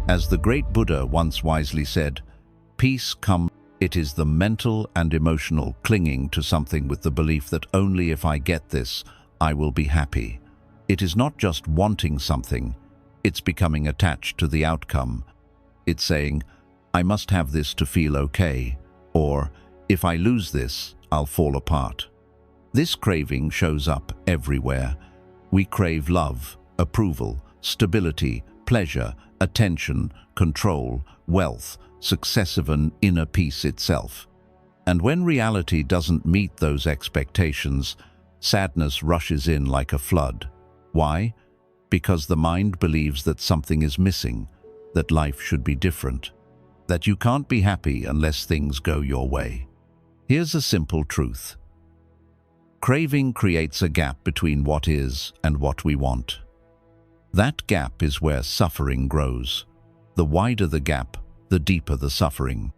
As the great Buddha once wisely said, peace comes. It is the mental and emotional clinging to something with the belief that only if I get this, I will be happy. It is not just wanting something, it's becoming attached to the outcome. It's saying, I must have this to feel okay, or if I lose this, I'll fall apart. This craving shows up everywhere. We crave love, approval, stability, pleasure, attention, control, wealth, successive and inner peace itself. And when reality doesn't meet those expectations, sadness rushes in like a flood. Why? Because the mind believes that something is missing, that life should be different, that you can't be happy unless things go your way. Here's a simple truth. Craving creates a gap between what is and what we want. That gap is where suffering grows. The wider the gap, the deeper the suffering.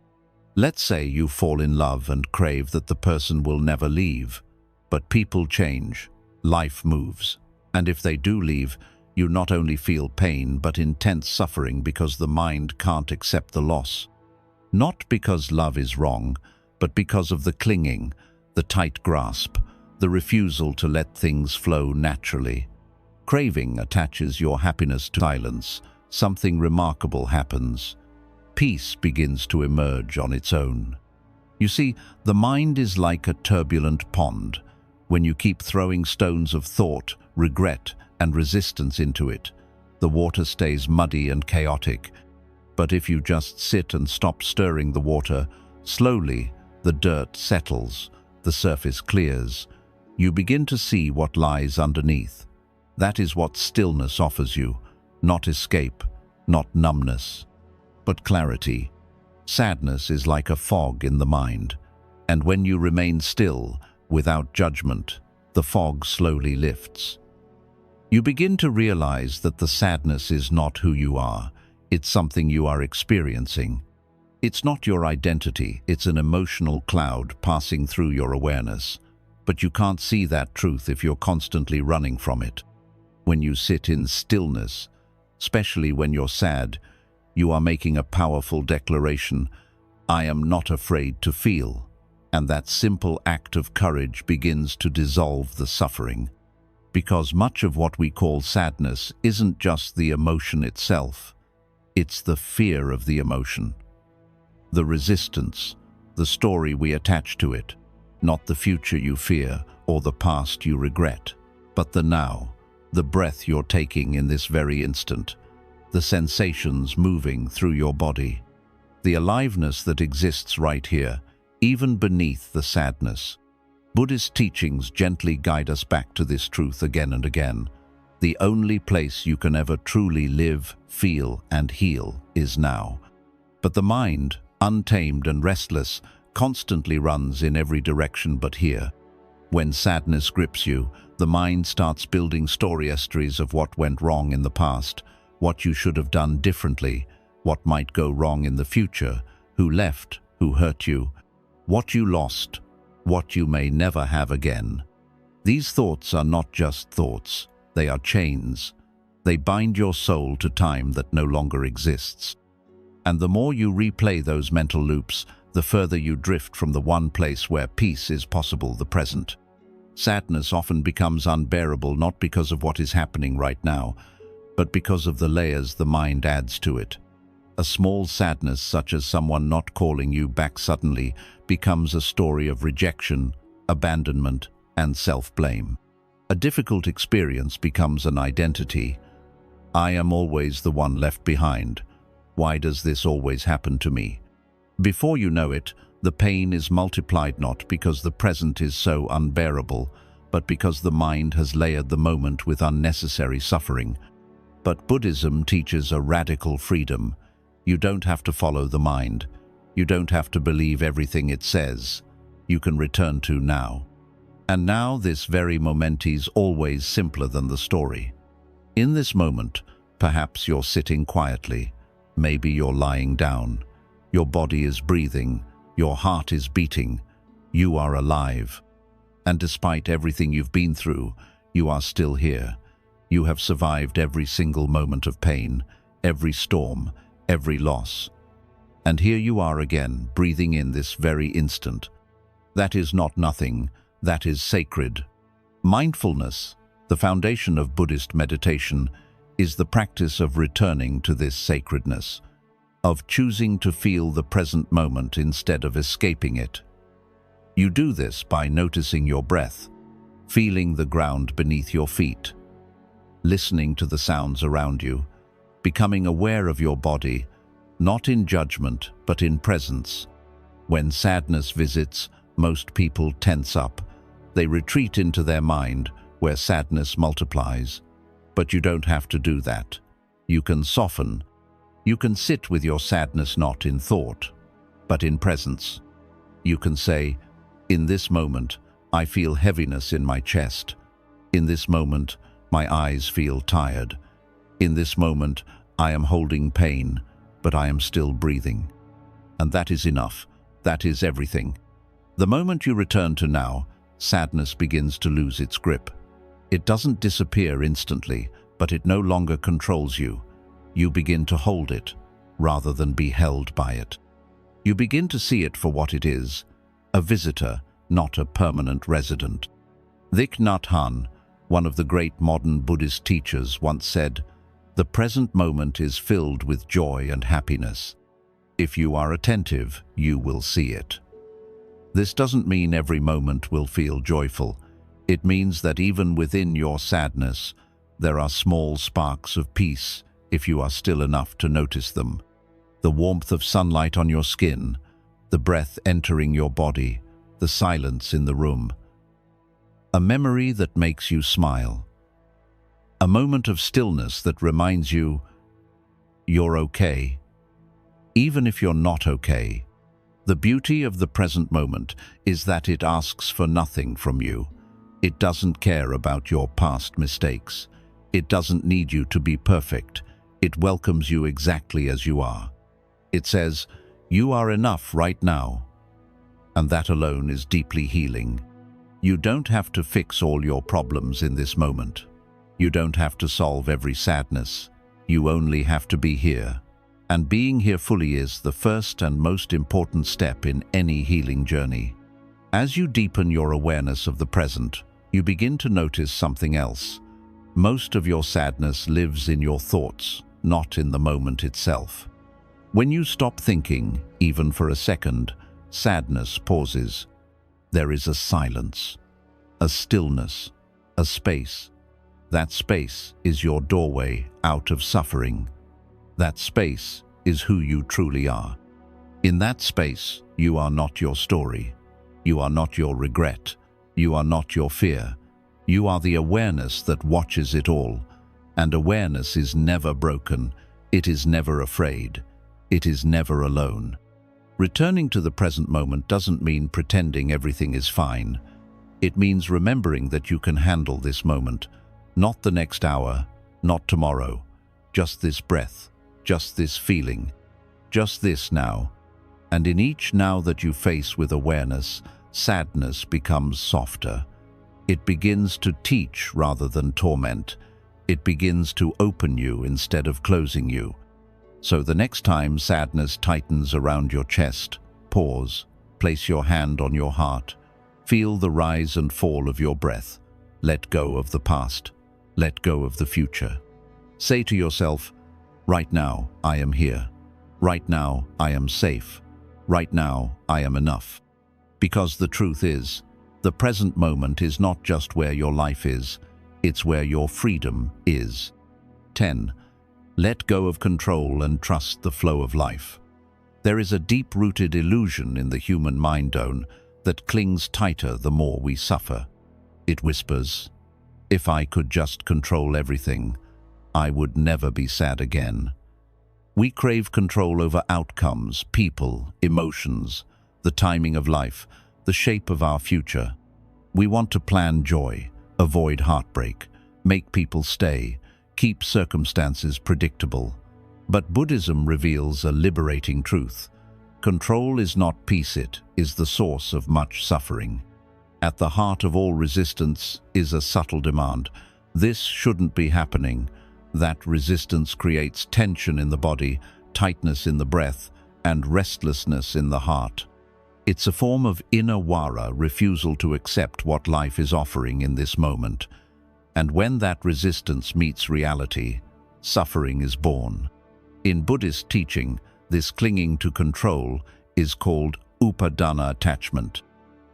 Let's say you fall in love and crave that the person will never leave. But people change, life moves. And if they do leave, you not only feel pain but intense suffering because the mind can't accept the loss. Not because love is wrong, but because of the clinging, the tight grasp, the refusal to let things flow naturally. Craving attaches your happiness to silence. Something remarkable happens. Peace begins to emerge on its own. You see, the mind is like a turbulent pond. When you keep throwing stones of thought, regret, and resistance into it, the water stays muddy and chaotic. But if you just sit and stop stirring the water, slowly the dirt settles, the surface clears. You begin to see what lies underneath. That is what stillness offers you, not escape, not numbness, but clarity. Sadness is like a fog in the mind, and when you remain still, without judgment, the fog slowly lifts. You begin to realize that the sadness is not who you are, it's something you are experiencing. It's not your identity, it's an emotional cloud passing through your awareness. But you can't see that truth if you're constantly running from it. When you sit in stillness, especially when you're sad, you are making a powerful declaration, I am not afraid to feel. And that simple act of courage begins to dissolve the suffering. Because much of what we call sadness isn't just the emotion itself, it's the fear of the emotion. The resistance, the story we attach to it, not the future you fear or the past you regret, but the now, the breath you're taking in this very instant, the sensations moving through your body, the aliveness that exists right here, even beneath the sadness. Buddhist teachings gently guide us back to this truth again and again. The only place you can ever truly live, feel, and heal is now. But the mind, untamed and restless, constantly runs in every direction but here. When sadness grips you, the mind starts building stories of what went wrong in the past, what you should have done differently, what might go wrong in the future, who left, who hurt you, what you lost, what you may never have again. These thoughts are not just thoughts, they are chains. They bind your soul to time that no longer exists. And the more you replay those mental loops, the further you drift from the one place where peace is possible, the present. Sadness often becomes unbearable not because of what is happening right now, but because of the layers the mind adds to it. A small sadness, such as someone not calling you back suddenly, becomes a story of rejection, abandonment, and self-blame. A difficult experience becomes an identity. I am always the one left behind. Why does this always happen to me? Before you know it, the pain is multiplied not because the present is so unbearable, but because the mind has layered the moment with unnecessary suffering. But Buddhism teaches a radical freedom. You don't have to follow the mind. You don't have to believe everything it says. You can return to now. And now this very moment is always simpler than the story. In this moment, perhaps you're sitting quietly. Maybe you're lying down. Your body is breathing. Your heart is beating. You are alive. And despite everything you've been through, you are still here. You have survived every single moment of pain, every storm, every loss. And here you are again, breathing in this very instant. That is not nothing, that is sacred. Mindfulness, the foundation of Buddhist meditation, is the practice of returning to this sacredness, of choosing to feel the present moment instead of escaping it. You do this by noticing your breath, feeling the ground beneath your feet, listening to the sounds around you, becoming aware of your body, not in judgment, but in presence. When sadness visits, most people tense up. They retreat into their mind, where sadness multiplies. But you don't have to do that. You can soften. You can sit with your sadness not in thought, but in presence. You can say, in this moment, I feel heaviness in my chest. In this moment, my eyes feel tired. In this moment, I am holding pain, but I am still breathing. And that is enough. That is everything. The moment you return to now, sadness begins to lose its grip. It doesn't disappear instantly, but it no longer controls you. You begin to hold it, rather than be held by it. You begin to see it for what it is, a visitor, not a permanent resident. Thich Nhat Hanh, one of the great modern Buddhist teachers, once said, "The present moment is filled with joy and happiness. If you are attentive, you will see it." This doesn't mean every moment will feel joyful. It means that even within your sadness, there are small sparks of peace if you are still enough to notice them. The warmth of sunlight on your skin, the breath entering your body, the silence in the room. A memory that makes you smile. A moment of stillness that reminds you you're okay, even if you're not okay. The beauty of the present moment is that it asks for nothing from you. It doesn't care about your past mistakes. It doesn't need you to be perfect. It welcomes you exactly as you are. It says, you are enough right now. And that alone is deeply healing. You don't have to fix all your problems in this moment. You don't have to solve every sadness. You only have to be here. And being here fully is the first and most important step in any healing journey. As you deepen your awareness of the present, you begin to notice something else. Most of your sadness lives in your thoughts, not in the moment itself. When you stop thinking, even for a second, sadness pauses. There is a silence, a stillness, a space. That space is your doorway out of suffering. That space is who you truly are. In that space, you are not your story. You are not your regret. You are not your fear. You are the awareness that watches it all. And awareness is never broken. It is never afraid. It is never alone. Returning to the present moment doesn't mean pretending everything is fine. It means remembering that you can handle this moment, not the next hour, not tomorrow, just this breath, just this feeling, just this now. And in each now that you face with awareness, sadness becomes softer. It begins to teach rather than torment. It begins to open you instead of closing you. So the next time sadness tightens around your chest, pause, place your hand on your heart, feel the rise and fall of your breath. Let go of the past. Let go of the future. Say to yourself, right now, I am here. Right now, I am safe. Right now, I am enough. Because the truth is, the present moment is not just where your life is, it's where your freedom is. 10. Let go of control and trust the flow of life. There is a deep-rooted illusion in the human mind that clings tighter the more we suffer. It whispers, if I could just control everything, I would never be sad again. We crave control over outcomes, people, emotions, the timing of life, the shape of our future. We want to plan joy, avoid heartbreak, make people stay, keep circumstances predictable. But Buddhism reveals a liberating truth. Control is not peace, it is the source of much suffering. At the heart of all resistance is a subtle demand. This shouldn't be happening. That resistance creates tension in the body, tightness in the breath, and restlessness in the heart. It's a form of inner wara, refusal to accept what life is offering in this moment. And when that resistance meets reality, suffering is born. In Buddhist teaching, this clinging to control is called upadana attachment.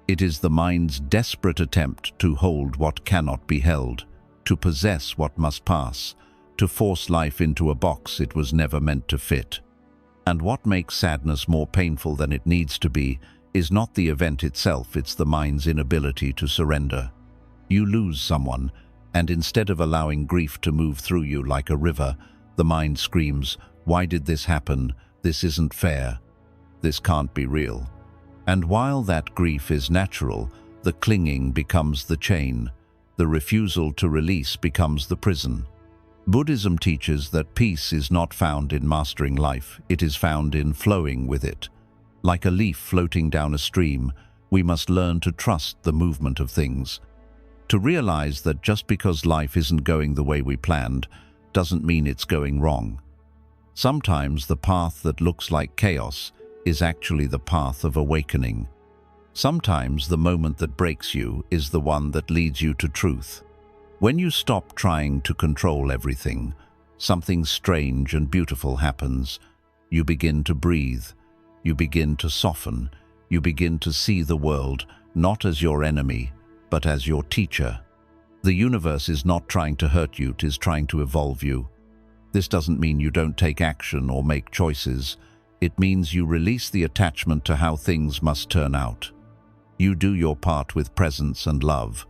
It is the mind's desperate attempt to hold what cannot be held, to possess what must pass, to force life into a box it was never meant to fit. And what makes sadness more painful than it needs to be is not the event itself, it's the mind's inability to surrender. You lose someone, and instead of allowing grief to move through you like a river, the mind screams, "Why did this happen? This isn't fair. This can't be real." And while that grief is natural, the clinging becomes the chain. The refusal to release becomes the prison. Buddhism teaches that peace is not found in mastering life, it is found in flowing with it. Like a leaf floating down a stream, we must learn to trust the movement of things. To realize that just because life isn't going the way we planned, doesn't mean it's going wrong. Sometimes the path that looks like chaos is actually the path of awakening. Sometimes the moment that breaks you is the one that leads you to truth. When you stop trying to control everything, something strange and beautiful happens. You begin to breathe. You begin to soften. You begin to see the world not as your enemy, but as your teacher. The universe is not trying to hurt you, it is trying to evolve you. This doesn't mean you don't take action or make choices. It means you release the attachment to how things must turn out. You do your part with presence and love,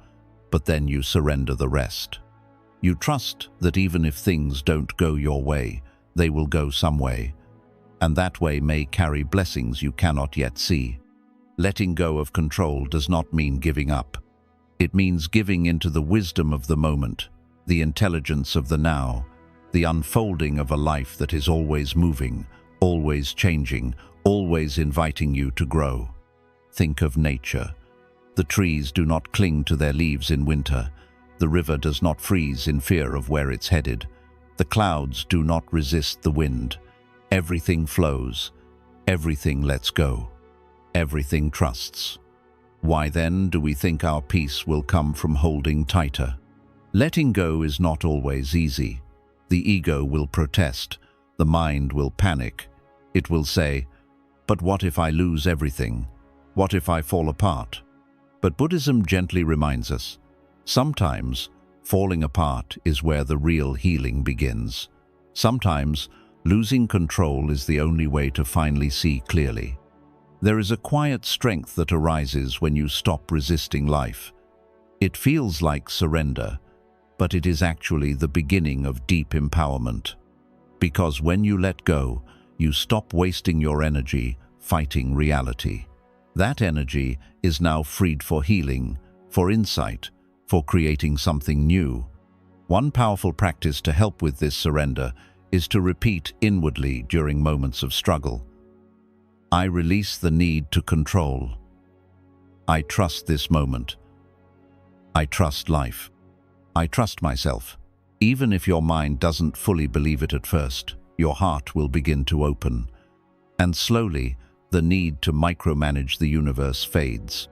but then you surrender the rest. You trust that even if things don't go your way, they will go some way, and that way may carry blessings you cannot yet see. Letting go of control does not mean giving up. It means giving into the wisdom of the moment, the intelligence of the now, the unfolding of a life that is always moving, always changing, always inviting you to grow. Think of nature. The trees do not cling to their leaves in winter. The river does not freeze in fear of where it's headed. The clouds do not resist the wind. Everything flows. Everything lets go. Everything trusts. Why then do we think our peace will come from holding tighter? Letting go is not always easy. The ego will protest. The mind will panic. It will say, "But what if I lose everything? What if I fall apart?" But Buddhism gently reminds us, sometimes falling apart is where the real healing begins. Sometimes losing control is the only way to finally see clearly. There is a quiet strength that arises when you stop resisting life. It feels like surrender, but it is actually the beginning of deep empowerment. Because when you let go, you stop wasting your energy fighting reality. That energy is now freed for healing, for insight, for creating something new. One powerful practice to help with this surrender is to repeat inwardly during moments of struggle. I release the need to control. I trust this moment. I trust life. I trust myself. Even if your mind doesn't fully believe it at first, your heart will begin to open. And slowly, the need to micromanage the universe fades.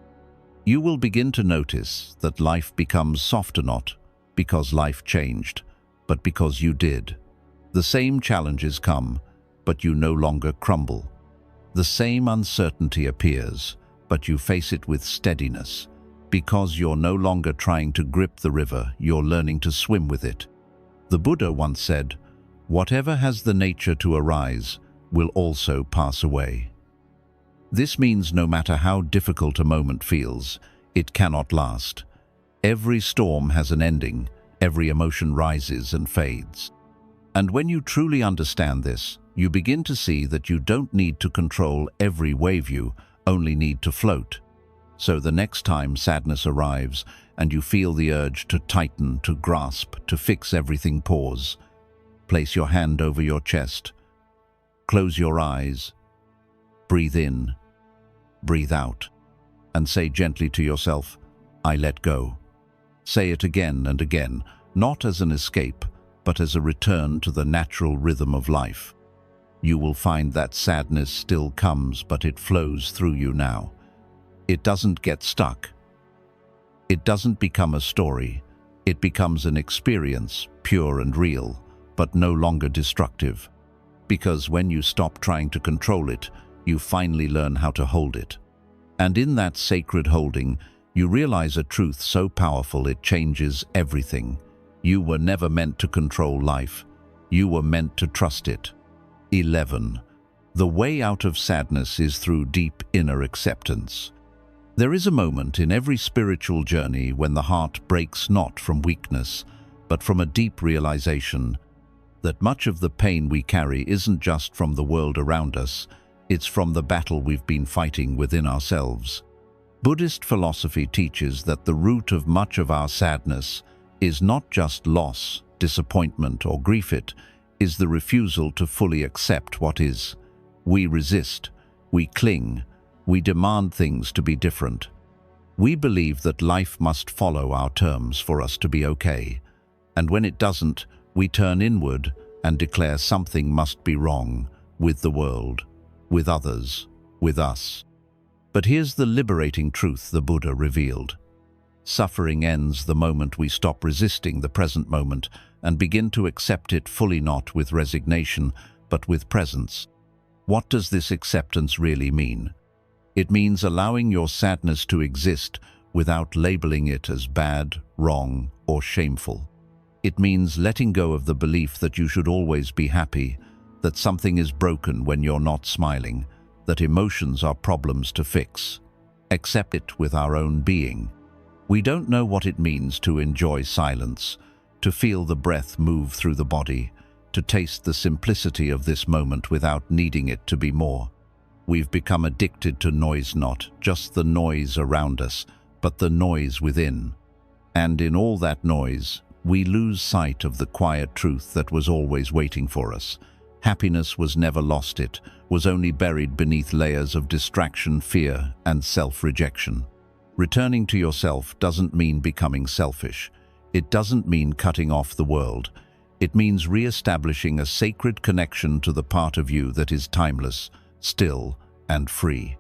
You will begin to notice that life becomes softer, not because life changed, but because you did. The same challenges come, but you no longer crumble. The same uncertainty appears, but you face it with steadiness. Because you're no longer trying to grip the river, you're learning to swim with it. The Buddha once said, "Whatever has the nature to arise will also pass away." This means no matter how difficult a moment feels, it cannot last. Every storm has an ending, every emotion rises and fades. And when you truly understand this, you begin to see that you don't need to control every wave, you only need to float. So the next time sadness arrives and you feel the urge to tighten, to grasp, to fix everything, pause. Place your hand over your chest. Close your eyes. Breathe in. Breathe out. And say gently to yourself, "I let go." Say it again and again, not as an escape, but as a return to the natural rhythm of life. you will find that sadness still comes, but it flows through you now. It doesn't get stuck. It doesn't become a story. It becomes an experience, pure and real, but no longer destructive. Because when you stop trying to control it, you finally learn how to hold it. And in that sacred holding, you realize a truth so powerful it changes everything. You were never meant to control life. You were meant to trust it. 11. The way out of sadness is through deep inner acceptance. There is a moment in every spiritual journey when the heart breaks not from weakness, but from a deep realization that much of the pain we carry isn't just from the world around us, it's from the battle we've been fighting within ourselves. Buddhist philosophy teaches that the root of much of our sadness is not just loss, disappointment, or grief. It is the refusal to fully accept what is. We resist, we cling, we demand things to be different. We believe that life must follow our terms for us to be okay, and when it doesn't, we turn inward and declare something must be wrong with the world, with others, with us. But here's the liberating truth the Buddha revealed. Suffering ends the moment we stop resisting the present moment and begin to accept it fully, not with resignation, but with presence. What does this acceptance really mean? It means allowing your sadness to exist without labeling it as bad, wrong, or shameful. It means letting go of the belief that you should always be happy, that something is broken when you're not smiling, that emotions are problems to fix. Accept it with our own being. We don't know what it means to enjoy silence, to feel the breath move through the body, to taste the simplicity of this moment without needing it to be more. We've become addicted to noise, not just the noise around us, but the noise within. And in all that noise, we lose sight of the quiet truth that was always waiting for us. Happiness was never lost, it was only buried beneath layers of distraction, fear, and self-rejection. Returning to yourself doesn't mean becoming selfish. It doesn't mean cutting off the world. It means re-establishing a sacred connection to the part of you that is timeless, still, and free.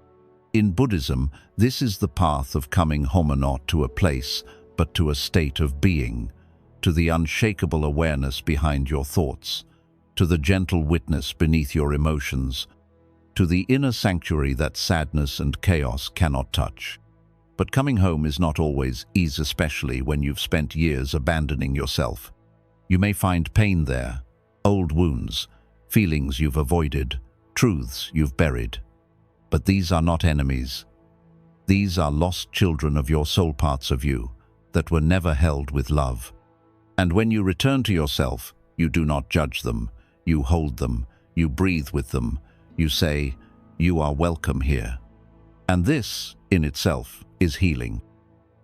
In Buddhism, this is the path of coming home, not to a place, but to a state of being, to the unshakable awareness behind your thoughts, to the gentle witness beneath your emotions, to the inner sanctuary that sadness and chaos cannot touch. But coming home is not always easy, especially when you've spent years abandoning yourself. You may find pain there, old wounds, feelings you've avoided, truths you've buried. But these are not enemies. These are lost children of your soul, parts of you that were never held with love. And when you return to yourself, you do not judge them, you hold them, you breathe with them, you say, "You are welcome here." And this, in itself, is healing.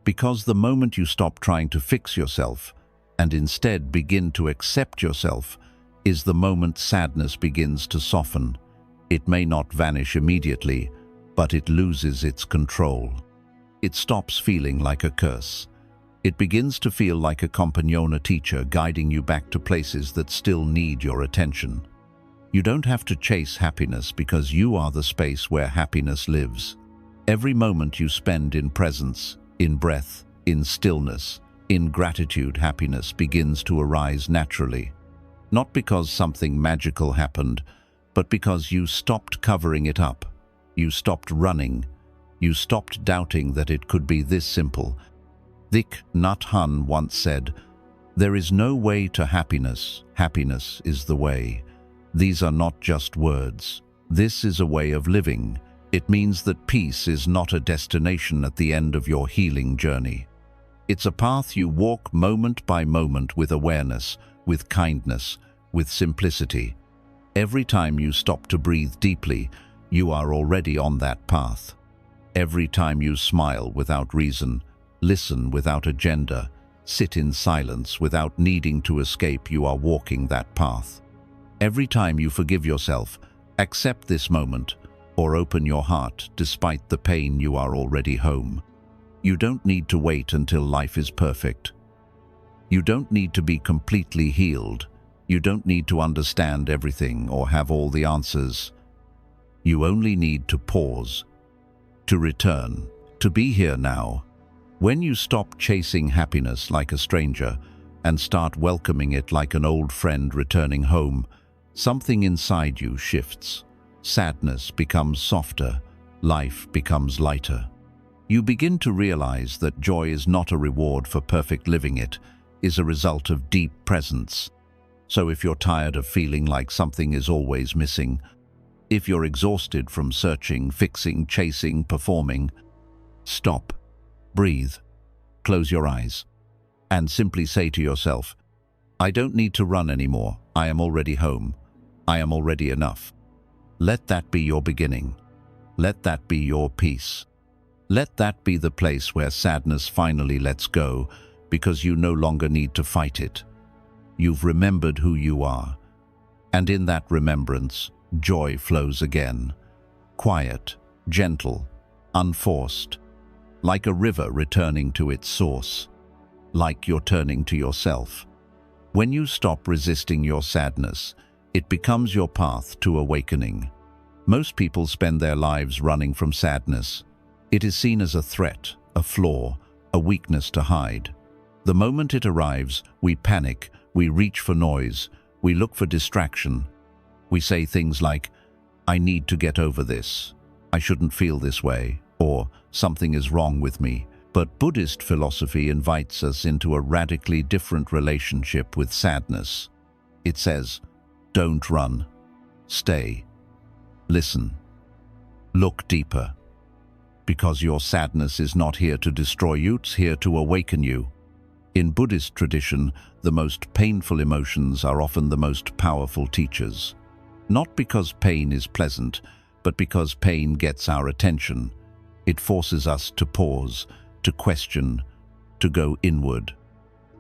Because the moment you stop trying to fix yourself and instead begin to accept yourself, is the moment sadness begins to soften. It may not vanish immediately, but it loses its control. It stops feeling like a curse. It begins to feel like a companion, a teacher guiding you back to places that still need your attention. You don't have to chase happiness because you are the space where happiness lives. Every moment you spend in presence, in breath, in stillness, in gratitude, happiness begins to arise naturally. Not because something magical happened, but because you stopped covering it up. You stopped running. You stopped doubting that it could be this simple. Thich Nhat Hanh once said, "There is no way to happiness. Happiness is the way." These are not just words. This is a way of living. It means that peace is not a destination at the end of your healing journey. It's a path you walk moment by moment with awareness, with kindness, with simplicity. Every time you stop to breathe deeply, you are already on that path. Every time you smile without reason, listen without agenda, sit in silence without needing to escape, you are walking that path. Every time you forgive yourself, accept this moment, or open your heart despite the pain, you are already home. You don't need to wait until life is perfect. You don't need to be completely healed. You don't need to understand everything or have all the answers. You only need to pause, to return, to be here now. When you stop chasing happiness like a stranger and start welcoming it like an old friend returning home, something inside you shifts. Sadness becomes softer, life becomes lighter. You begin to realize that joy is not a reward for perfect living, it is a result of deep presence. So if you're tired of feeling like something is always missing, if you're exhausted from searching, fixing, chasing, performing, stop, breathe, close your eyes, and simply say to yourself, I don't need to run anymore. I am already home. I am already enough. Let that be your beginning. Let that be your peace. Let that be the place where sadness finally lets go, because you no longer need to fight it. You've remembered who you are, and in that remembrance, joy flows again. Quiet, gentle, unforced, like a river returning to its source, like you're turning to yourself. When you stop resisting your sadness, it becomes your path to awakening. Most people spend their lives running from sadness. It is seen as a threat, a flaw, a weakness to hide. The moment it arrives, we panic, we reach for noise, we look for distraction. We say things like, I need to get over this, I shouldn't feel this way, or something is wrong with me. But Buddhist philosophy invites us into a radically different relationship with sadness. It says, don't run, stay, listen, look deeper. Because your sadness is not here to destroy you, it's here to awaken you. In Buddhist tradition, the most painful emotions are often the most powerful teachers. Not because pain is pleasant, but because pain gets our attention. It forces us to pause, to question, to go inward.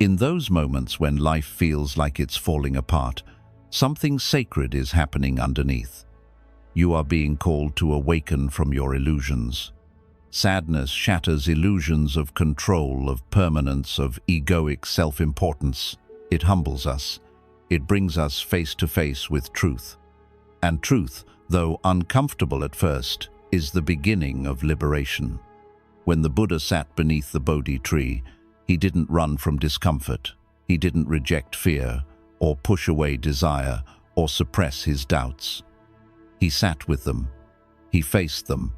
In those moments when life feels like it's falling apart, something sacred is happening underneath. You are being called to awaken from your illusions. Sadness shatters illusions of control, of permanence, of egoic self-importance. It humbles us. It brings us face to face with truth. And truth, though uncomfortable at first, is the beginning of liberation. When the Buddha sat beneath the Bodhi tree, he didn't run from discomfort. He didn't reject fear, or push away desire, or suppress his doubts. He sat with them. He faced them.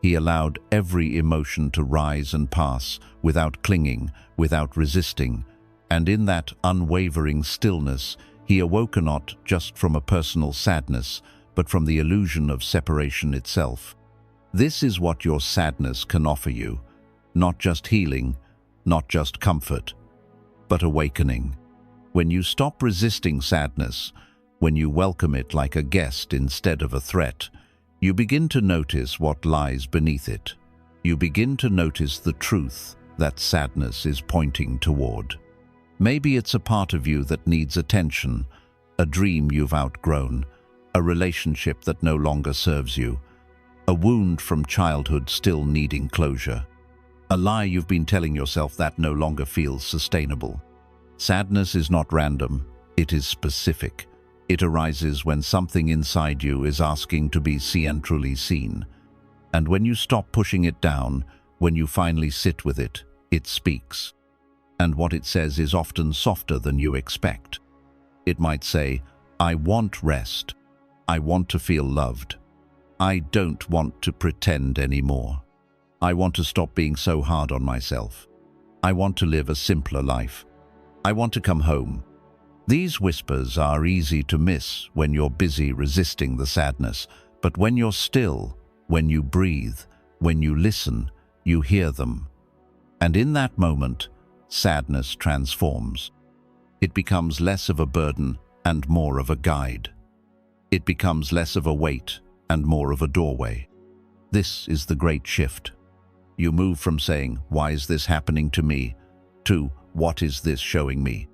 He allowed every emotion to rise and pass, without clinging, without resisting. And in that unwavering stillness, he awoke not just from a personal sadness, but from the illusion of separation itself. This is what your sadness can offer you. Not just healing, not just comfort, but awakening. When you stop resisting sadness, when you welcome it like a guest instead of a threat, you begin to notice what lies beneath it. You begin to notice the truth that sadness is pointing toward. Maybe it's a part of you that needs attention, a dream you've outgrown, a relationship that no longer serves you, a wound from childhood still needing closure, a lie you've been telling yourself that no longer feels sustainable. Sadness is not random, it is specific. It arises when something inside you is asking to be truly seen. And when you stop pushing it down, when you finally sit with it, it speaks. And what it says is often softer than you expect. It might say, I want rest. I want to feel loved. I don't want to pretend anymore. I want to stop being so hard on myself. I want to live a simpler life. I want to come home. These whispers are easy to miss when you're busy resisting the sadness, but when you're still, when you breathe, when you listen, you hear them. And in that moment, sadness transforms. It becomes less of a burden and more of a guide. It becomes less of a weight and more of a doorway. This is the great shift. You move from saying, "Why is this happening to me?" to, "What is this showing me?"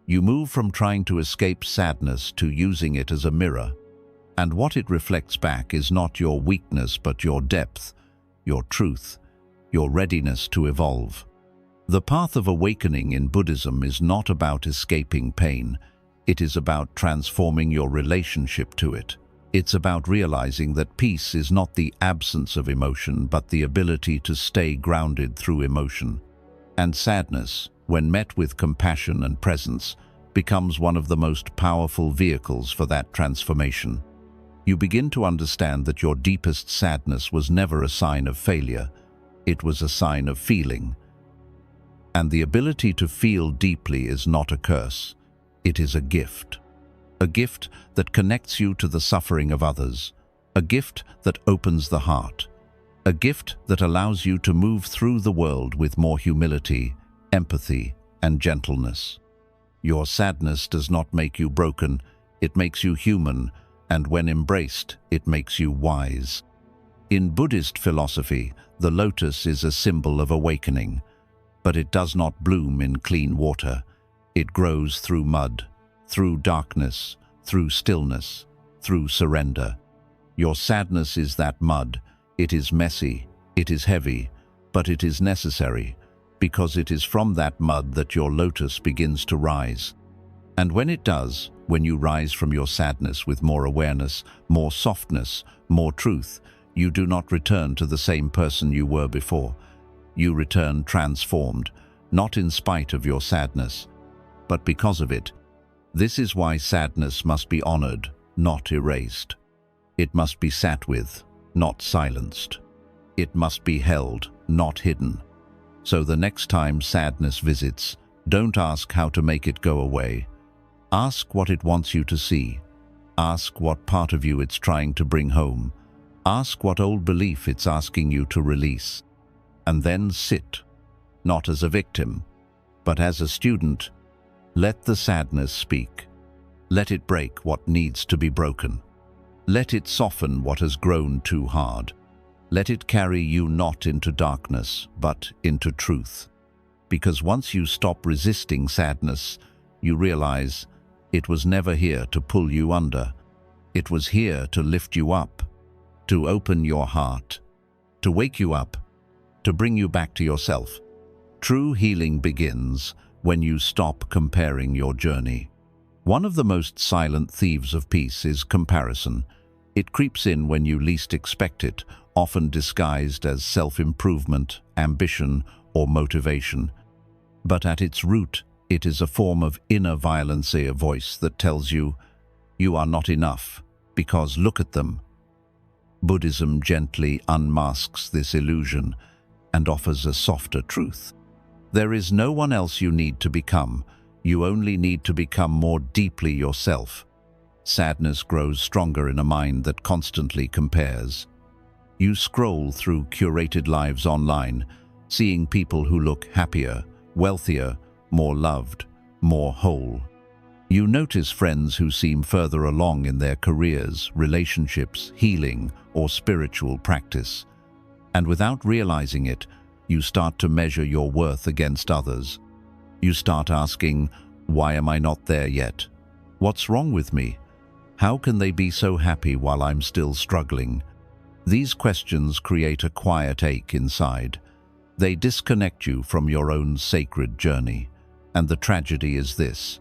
You move from trying to escape sadness to using it as a mirror. And what it reflects back is not your weakness but your depth, your truth, your readiness to evolve. The path of awakening in Buddhism is not about escaping pain. It is about transforming your relationship to it. It's about realizing that peace is not the absence of emotion, but the ability to stay grounded through emotion. And sadness, when met with compassion and presence, becomes one of the most powerful vehicles for that transformation. You begin to understand that your deepest sadness was never a sign of failure. It was a sign of feeling. And the ability to feel deeply is not a curse. It is a gift. A gift that connects you to the suffering of others. A gift that opens the heart. A gift that allows you to move through the world with more humility, empathy, and gentleness. Your sadness does not make you broken, it makes you human, and when embraced, it makes you wise. In Buddhist philosophy, the lotus is a symbol of awakening, but it does not bloom in clean water. It grows through mud, through darkness, through stillness, through surrender. Your sadness is that mud. It is messy, it is heavy, but it is necessary, because it is from that mud that your lotus begins to rise. And when it does, when you rise from your sadness with more awareness, more softness, more truth, you do not return to the same person you were before. You return transformed, not in spite of your sadness, but because of it. This is why sadness must be honored, not erased. It must be sat with, not silenced. It must be held, not hidden. So the next time sadness visits, don't ask how to make it go away. Ask what it wants you to see. Ask what part of you it's trying to bring home. Ask what old belief it's asking you to release. And then sit, not as a victim, but as a student. Let the sadness speak. Let it break what needs to be broken. Let it soften what has grown too hard. Let it carry you not into darkness, but into truth. Because once you stop resisting sadness, you realize it was never here to pull you under. It was here to lift you up, to open your heart, to wake you up, to bring you back to yourself. True healing begins when you stop comparing your journey. One of the most silent thieves of peace is comparison. It creeps in when you least expect it, often disguised as self-improvement, ambition, or motivation. But at its root, it is a form of inner violence, a voice that tells you, you are not enough, because look at them. Buddhism gently unmasks this illusion and offers a softer truth. There is no one else you need to become. You only need to become more deeply yourself. Sadness grows stronger in a mind that constantly compares. You scroll through curated lives online, seeing people who look happier, wealthier, more loved, more whole. You notice friends who seem further along in their careers, relationships, healing, or spiritual practice. And without realizing it, you start to measure your worth against others. You start asking, why am I not there yet? What's wrong with me? How can they be so happy while I'm still struggling? These questions create a quiet ache inside. They disconnect you from your own sacred journey. And the tragedy is this: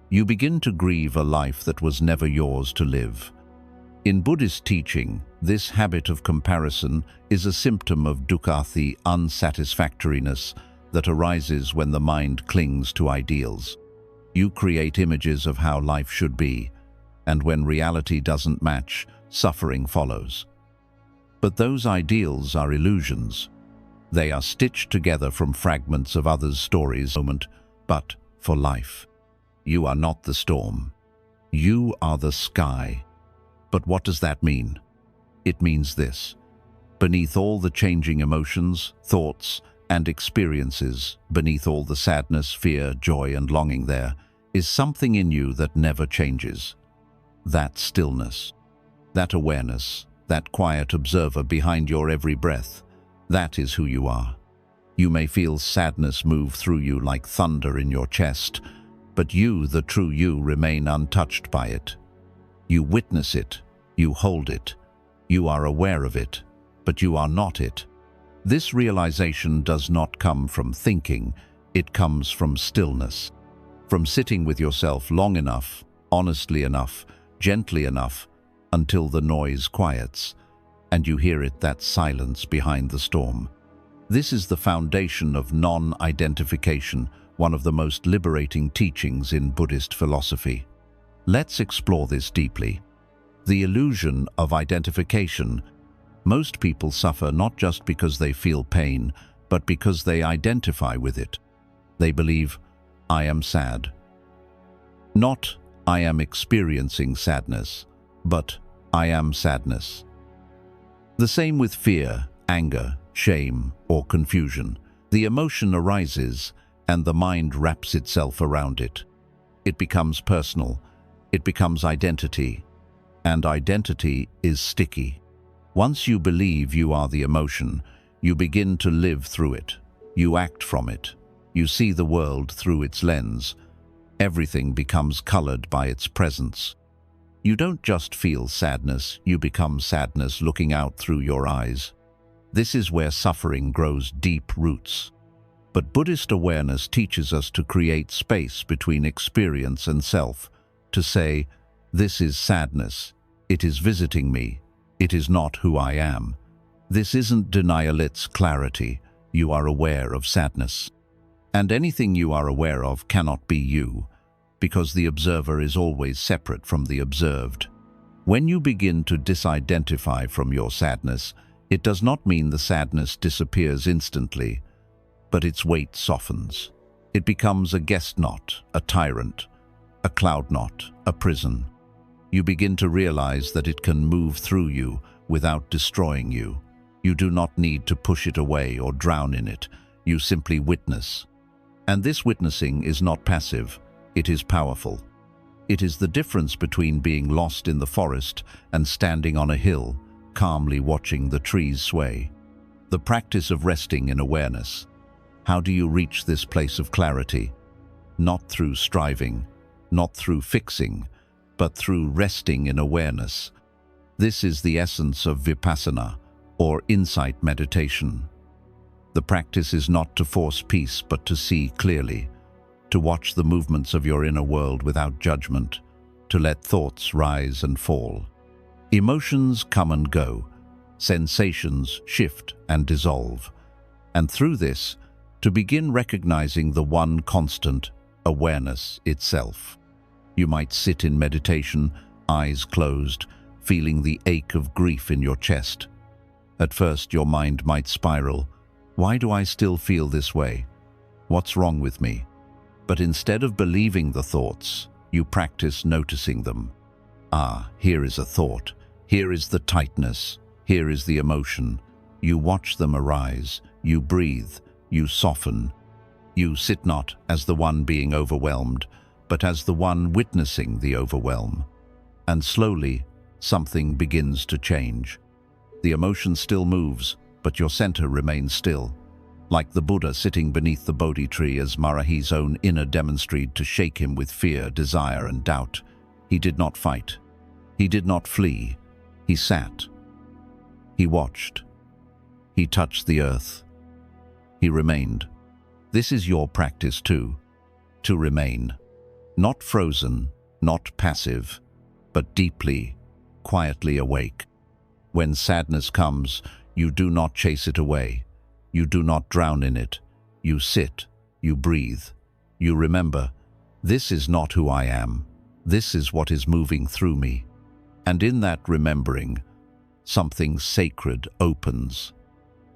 you begin to grieve a life that was never yours to live. In Buddhist teaching, this habit of comparison is a symptom of dukkha, the unsatisfactoriness that arises when the mind clings to ideals. You create images of how life should be, and when reality doesn't match, suffering follows. But those ideals are illusions. They are stitched together from fragments of others' stories, but for life. You are not the storm. You are the sky. But what does that mean? It means this: beneath all the changing emotions, thoughts, and experiences, beneath all the sadness, fear, joy, and longing, there is something in you that never changes. That stillness, that awareness, that quiet observer behind your every breath, that is who you are. You may feel sadness move through you like thunder in your chest, but you, the true you, remain untouched by it. You witness it, you hold it, you are aware of it, but you are not it. This realization does not come from thinking, it comes from stillness. from sitting with yourself long enough, honestly enough, gently enough, until the noise quiets, and you hear it, that silence behind the storm. This is the foundation of non-identification, one of the most liberating teachings in Buddhist philosophy. Let's explore this deeply. The illusion of identification. Most people suffer not just because they feel pain, but because they identify with it. They believe, I am sad. Not, I am experiencing sadness, but I am sadness. The same with fear, anger, shame, or confusion. The emotion arises, and the mind wraps itself around it. It becomes personal. It becomes identity. And identity is sticky. Once you believe you are the emotion, you begin to live through it. You act from it. You see the world through its lens. Everything becomes colored by its presence. You don't just feel sadness, you become sadness looking out through your eyes. This is where suffering grows deep roots. But Buddhist awareness teaches us to create space between experience and self, to say, this is sadness, it is visiting me, it is not who I am. This isn't denial, it's clarity. You are aware of sadness. And anything you are aware of cannot be you, because the observer is always separate from the observed. When you begin to disidentify from your sadness, it does not mean the sadness disappears instantly, but its weight softens. It becomes a guest knot, a tyrant, a cloud knot, a prison. You begin to realize that it can move through you without destroying you. You do not need to push it away or drown in it. You simply witness. And this witnessing is not passive, it is powerful. It is the difference between being lost in the forest and standing on a hill, calmly watching the trees sway. The practice of resting in awareness. How do you reach this place of clarity? Not through striving, not through fixing, but through resting in awareness. This is the essence of vipassana, or insight meditation. The practice is not to force peace, but to see clearly, to watch the movements of your inner world without judgment, to let thoughts rise and fall. Emotions come and go, sensations shift and dissolve, and through this, to begin recognizing the one constant, awareness itself. You might sit in meditation, eyes closed, feeling the ache of grief in your chest. At first, your mind might spiral. Why do I still feel this way? What's wrong with me? But instead of believing the thoughts, you practice noticing them. Ah, here is a thought. Here is the tightness. Here is the emotion. You watch them arise. You breathe. You soften. You sit not as the one being overwhelmed, but as the one witnessing the overwhelm. And slowly, something begins to change. The emotion still moves, but your center remains still. Like the Buddha sitting beneath the Bodhi tree as Marahi's own inner demonstrated to shake him with fear, desire, and doubt. He did not fight. He did not flee. He sat. He watched. He touched the earth. He remained. This is your practice too, to remain. Not frozen, not passive, but deeply, quietly awake. When sadness comes, you do not chase it away. You do not drown in it. You sit, you breathe. You remember, this is not who I am. This is what is moving through me. And in that remembering, something sacred opens.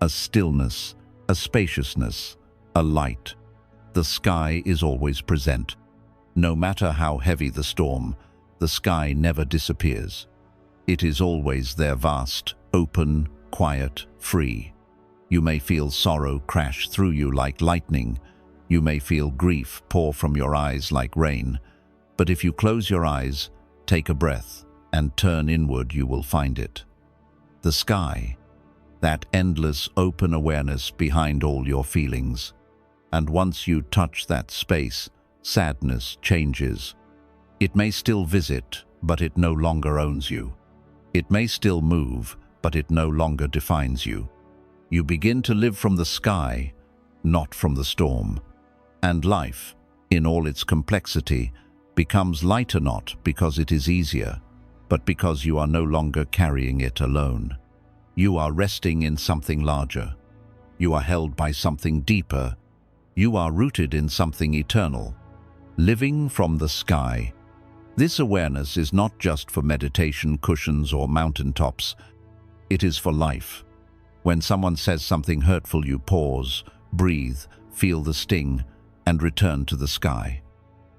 A stillness, a spaciousness, a light. The sky is always present. No matter how heavy the storm, the sky never disappears. It is always there, vast, open, quiet, free. You may feel sorrow crash through you like lightning. You may feel grief pour from your eyes like rain. But if you close your eyes, take a breath, and turn inward, you will find it. The sky, that endless open awareness behind all your feelings. And once you touch that space, sadness changes. It may still visit, but it no longer owns you. It may still move, but it no longer defines you. You begin to live from the sky, not from the storm. And life, in all its complexity, becomes lighter not because it is easier, but because you are no longer carrying it alone. You are resting in something larger. You are held by something deeper. You are rooted in something eternal, living from the sky. This awareness is not just for meditation cushions or mountaintops. It is for life. When someone says something hurtful, you pause, breathe, feel the sting, and return to the sky.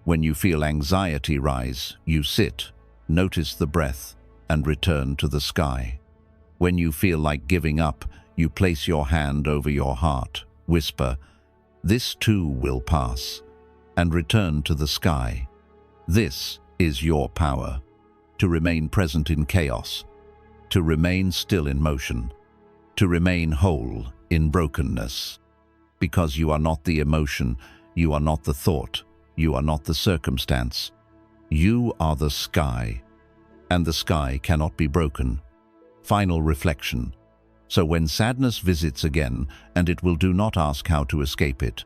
When you feel anxiety rise, you sit, notice the breath, and return to the sky. When you feel like giving up, you place your hand over your heart, whisper, "This too will pass," and return to the sky. This is your power, to remain present in chaos, to remain still in motion, to remain whole in brokenness. Because you are not the emotion, you are not the thought, you are not the circumstance. You are the sky, and the sky cannot be broken. Final reflection. So when sadness visits again, and it will do not ask how to escape it.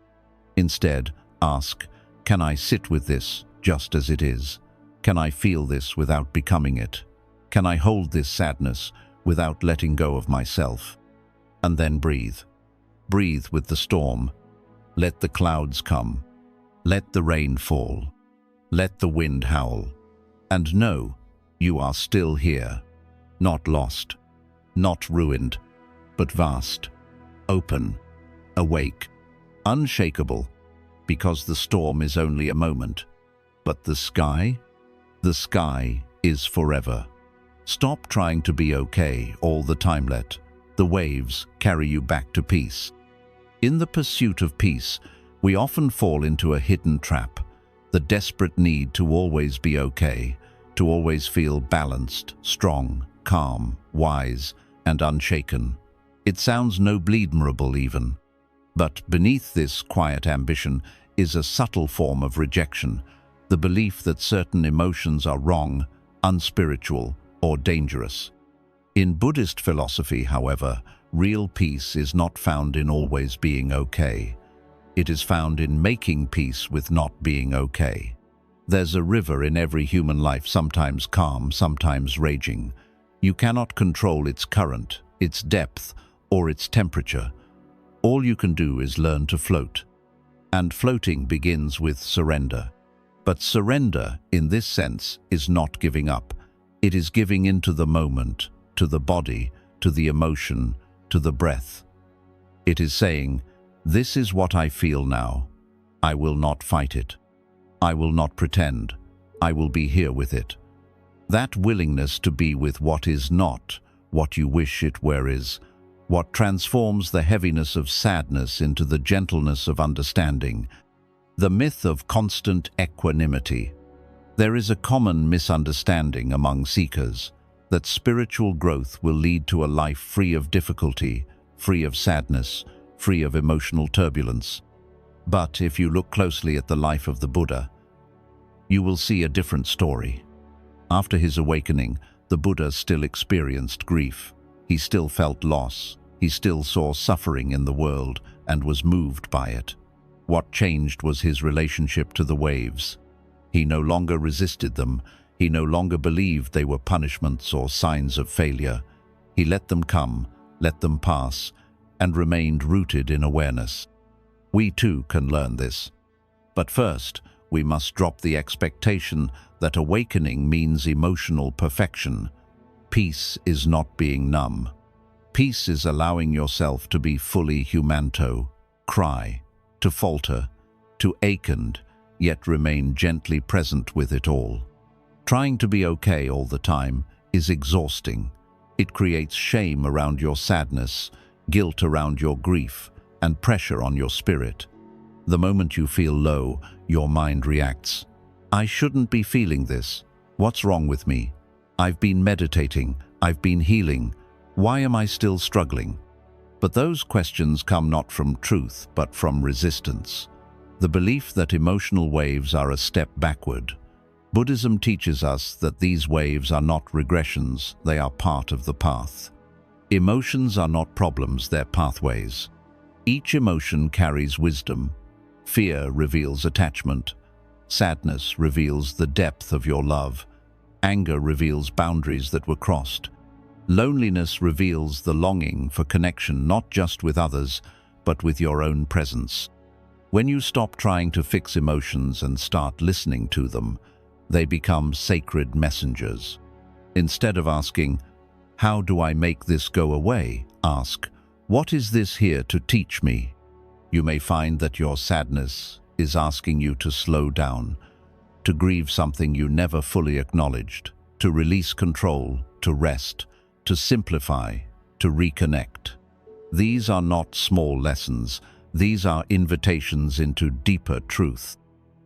Instead, ask, can I sit with this just as it is? Can I feel this without becoming it? Can I hold this sadness without letting go of myself? And then breathe. Breathe with the storm. Let the clouds come. Let the rain fall. Let the wind howl. And know you are still here, not lost, not ruined, but vast, open, awake, unshakable, because the storm is only a moment. But the sky is forever. Stop trying to be okay all the time. Let the waves carry you back to peace. In the pursuit of peace, we often fall into a hidden trap, the desperate need to always be okay, to always feel balanced, strong, calm, wise, and unshaken. It sounds nobly admirable even. But beneath this quiet ambition is a subtle form of rejection, the belief that certain emotions are wrong, unspiritual, or dangerous. In Buddhist philosophy, however, real peace is not found in always being okay. It is found in making peace with not being okay. There's a river in every human life, sometimes calm, sometimes raging. You cannot control its current, its depth, or its temperature. All you can do is learn to float. And floating begins with surrender. But surrender, in this sense, is not giving up. It is giving into the moment, to the body, to the emotion, to the breath. It is saying, this is what I feel now. I will not fight it. I will not pretend. I will be here with it. That willingness to be with what is not, what you wish it were is, what transforms the heaviness of sadness into the gentleness of understanding, the myth of constant equanimity. There is a common misunderstanding among seekers that spiritual growth will lead to a life free of difficulty, free of sadness, free of emotional turbulence. But if you look closely at the life of the Buddha, you will see a different story. After his awakening, the Buddha still experienced grief. He still felt loss. He still saw suffering in the world and was moved by it. What changed was his relationship to the waves. He no longer resisted them. He no longer believed they were punishments or signs of failure. He let them come, let them pass, and remained rooted in awareness. We too can learn this. But first, we must drop the expectation that awakening means emotional perfection. Peace is not being numb. Peace is allowing yourself to be fully humanto, cry, to falter, to ache and yet remain gently present with it all. Trying to be okay all the time is exhausting. It creates shame around your sadness, guilt around your grief, and pressure on your spirit. The moment you feel low, your mind reacts. I shouldn't be feeling this. What's wrong with me? I've been meditating. I've been healing. Why am I still struggling? But those questions come not from truth, but from resistance. The belief that emotional waves are a step backward. Buddhism teaches us that these waves are not regressions, they are part of the path. Emotions are not problems, they're pathways. Each emotion carries wisdom. Fear reveals attachment. Sadness reveals the depth of your love. Anger reveals boundaries that were crossed. Loneliness reveals the longing for connection not just with others, but with your own presence. When you stop trying to fix emotions and start listening to them, they become sacred messengers. Instead of asking, "How do I make this go away?" ask, "What is this here to teach me?" You may find that your sadness is asking you to slow down, to grieve something you never fully acknowledged, to release control, to rest, to simplify, to reconnect. These are not small lessons. These are invitations into deeper truth.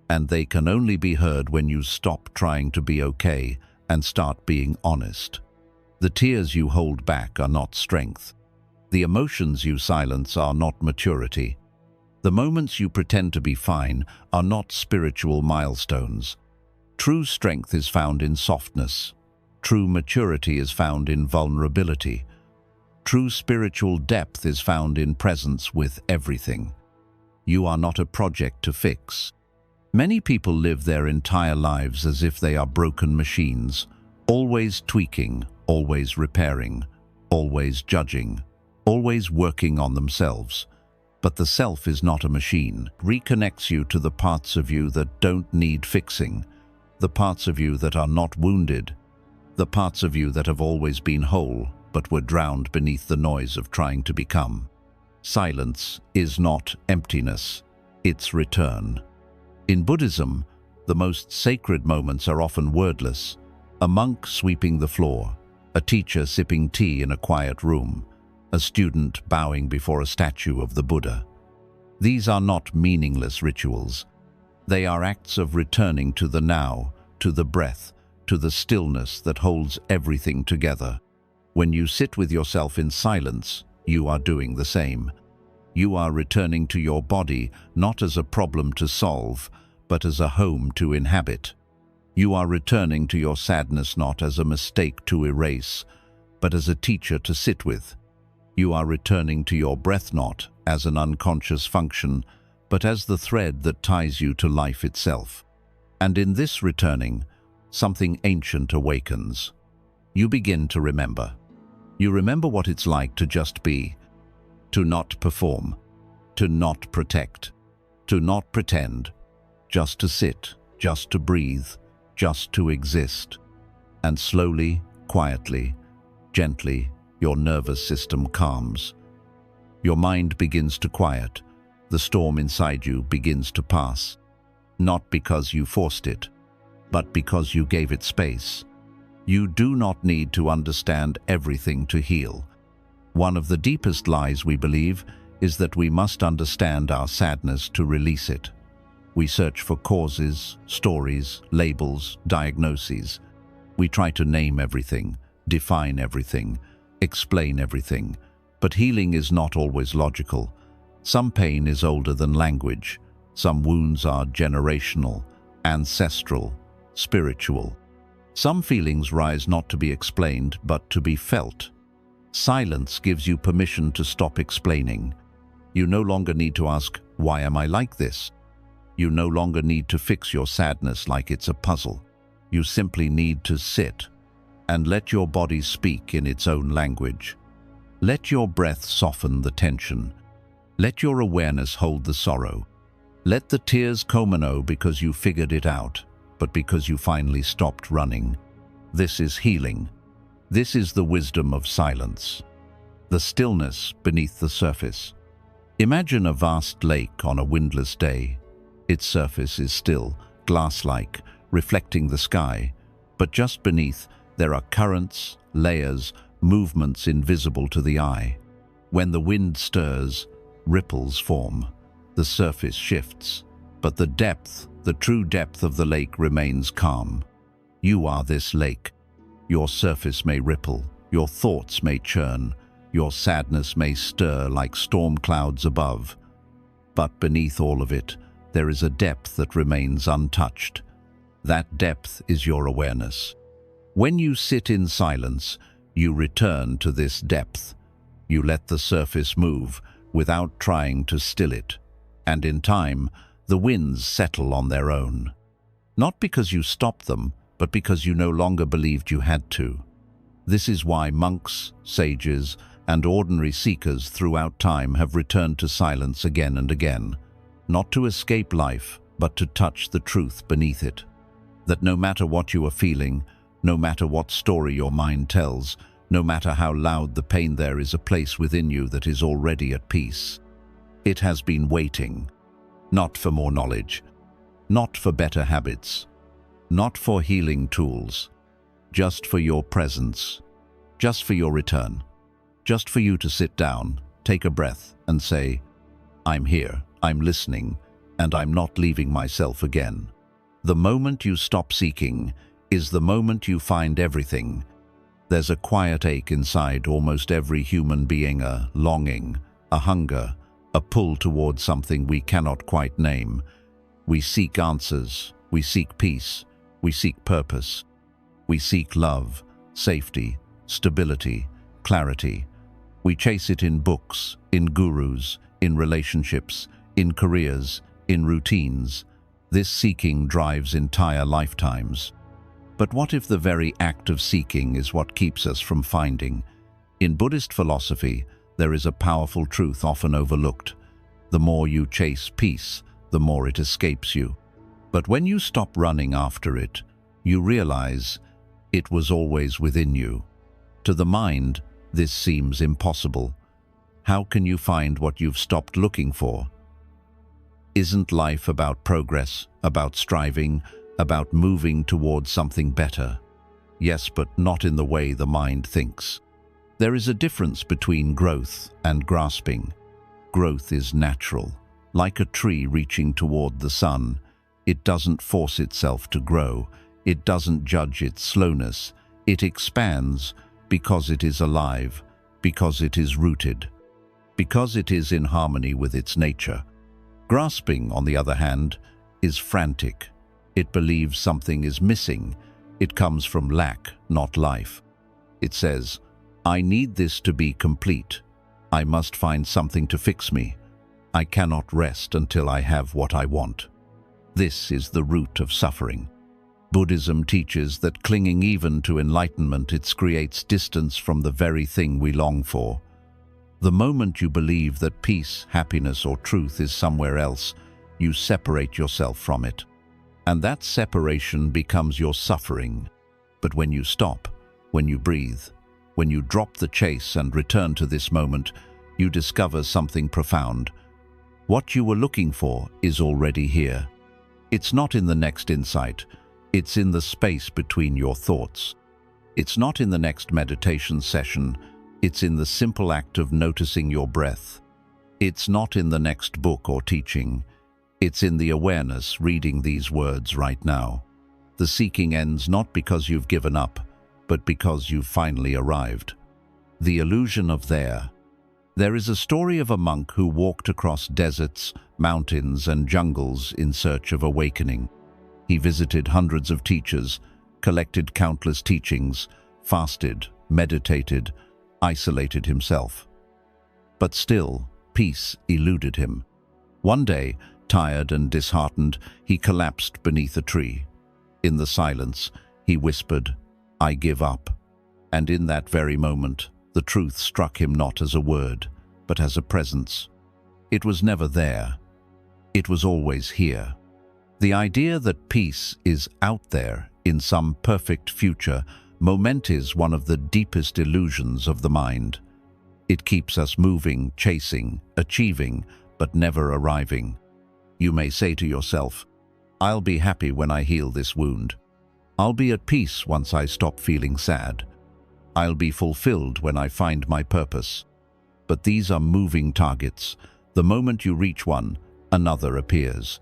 And they can only be heard when you stop trying to be okay and start being honest. The tears you hold back are not strength. The emotions you silence are not maturity. The moments you pretend to be fine are not spiritual milestones. True strength is found in softness. True maturity is found in vulnerability. True spiritual depth is found in presence with everything. You are not a project to fix. Many people live their entire lives as if they are broken machines, always tweaking, always repairing, always judging, always working on themselves. But the self is not a machine. It reconnects you to the parts of you that don't need fixing, the parts of you that are not wounded, the parts of you that have always been whole but were drowned beneath the noise of trying to become. Silence is not emptiness, it's return. In Buddhism, the most sacred moments are often wordless: a monk sweeping the floor, a teacher sipping tea in a quiet room, a student bowing before a statue of the Buddha. These are not meaningless rituals. They are acts of returning to the now, to the breath, to the stillness that holds everything together. When you sit with yourself in silence, you are doing the same. You are returning to your body not as a problem to solve, but as a home to inhabit. You are returning to your sadness not as a mistake to erase, but as a teacher to sit with. You are returning to your breath not as an unconscious function, but as the thread that ties you to life itself. And in this returning, something ancient awakens. You begin to remember. You remember what it's like to just be, to not perform, to not protect, to not pretend, just to sit, just to breathe, just to exist. And slowly, quietly, gently, your nervous system calms. Your mind begins to quiet. The storm inside you begins to pass. Not because you forced it, but because you gave it space. You do not need to understand everything to heal. One of the deepest lies we believe is that we must understand our sadness to release it. We search for causes, stories, labels, diagnoses. We try to name everything, define everything, explain everything. But healing is not always logical. Some pain is older than language. Some wounds are generational, ancestral, spiritual. Some feelings rise not to be explained, but to be felt. Silence gives you permission to stop explaining. You no longer need to ask, "Why am I like this?" You no longer need to fix your sadness like it's a puzzle. You simply need to sit and let your body speak in its own language. Let your breath soften the tension. Let your awareness hold the sorrow. Let the tears come because you figured it out, but because you finally stopped running. This is healing. This is the wisdom of silence. The stillness beneath the surface. Imagine a vast lake on a windless day. Its surface is still, glass-like, reflecting the sky, but just beneath there are currents, layers, movements invisible to the eye. When the wind stirs, ripples form. The surface shifts, but the depth, the true depth of the lake remains calm. You are this lake. Your surface may ripple, your thoughts may churn, your sadness may stir like storm clouds above. But beneath all of it, there is a depth that remains untouched. That depth is your awareness. When you sit in silence, you return to this depth. You let the surface move without trying to still it. And in time, The winds settle on their own. Not because you stopped them, but because you no longer believed you had to. This is why monks, sages, and ordinary seekers throughout time have returned to silence again and again, not to escape life, but to touch the truth beneath it. That no matter what you are feeling, no matter what story your mind tells, no matter how loud the pain, there is a place within you that is already at peace. It has been waiting, not for more knowledge, not for better habits, not for healing tools, just for your presence, just for your return, just for you to sit down, take a breath, and say, I'm here, I'm listening, and I'm not leaving myself again. The moment you stop seeking is the moment you find everything. There's a quiet ache inside almost every human being, a longing, a hunger, a pull towards something we cannot quite name. We seek answers, we seek peace, we seek purpose, we seek love, safety, stability, clarity. We chase it in books, in gurus, in relationships, in careers, in routines. This seeking drives entire lifetimes. But what if the very act of seeking is what keeps us from finding? In Buddhist philosophy, there is a powerful truth often overlooked. The more you chase peace, the more it escapes you. But when you stop running after it, you realize it was always within you. To the mind, this seems impossible. How can you find what you've stopped looking for? Isn't life about progress, about striving, about moving towards something better? Yes, but not in the way the mind thinks. There is a difference between growth and grasping. Growth is natural. Like a tree reaching toward the sun, it doesn't force itself to grow. It doesn't judge its slowness. It expands because it is alive, because it is rooted, because it is in harmony with its nature. Grasping, on the other hand, is frantic. It believes something is missing. It comes from lack, not life. It says, I need this to be complete. I must find something to fix me. I cannot rest until I have what I want. This is the root of suffering. Buddhism teaches that clinging even to enlightenment, it creates distance from the very thing we long for. The moment you believe that peace, happiness, or truth is somewhere else, you separate yourself from it. And that separation becomes your suffering. But when you stop, when you breathe, when you drop the chase and return to this moment, you discover something profound. What you were looking for is already here. It's not in the next insight. It's in the space between your thoughts. It's not in the next meditation session. It's in the simple act of noticing your breath. It's not in the next book or teaching. It's in the awareness reading these words right now. The seeking ends not because you've given up, but because you've finally arrived. The illusion of there. There is a story of a monk who walked across deserts, mountains, and jungles in search of awakening. He visited hundreds of teachers, collected countless teachings, fasted, meditated, isolated himself. But still, peace eluded him. One day, tired and disheartened, he collapsed beneath a tree. In the silence, he whispered, I give up. And in that very moment, the truth struck him not as a word, but as a presence. It was never there. It was always here. The idea that peace is out there in some perfect future moment is one of the deepest illusions of the mind. It keeps us moving, chasing, achieving, but never arriving. You may say to yourself, I'll be happy when I heal this wound. I'll be at peace once I stop feeling sad. I'll be fulfilled when I find my purpose. But these are moving targets. The moment you reach one, another appears.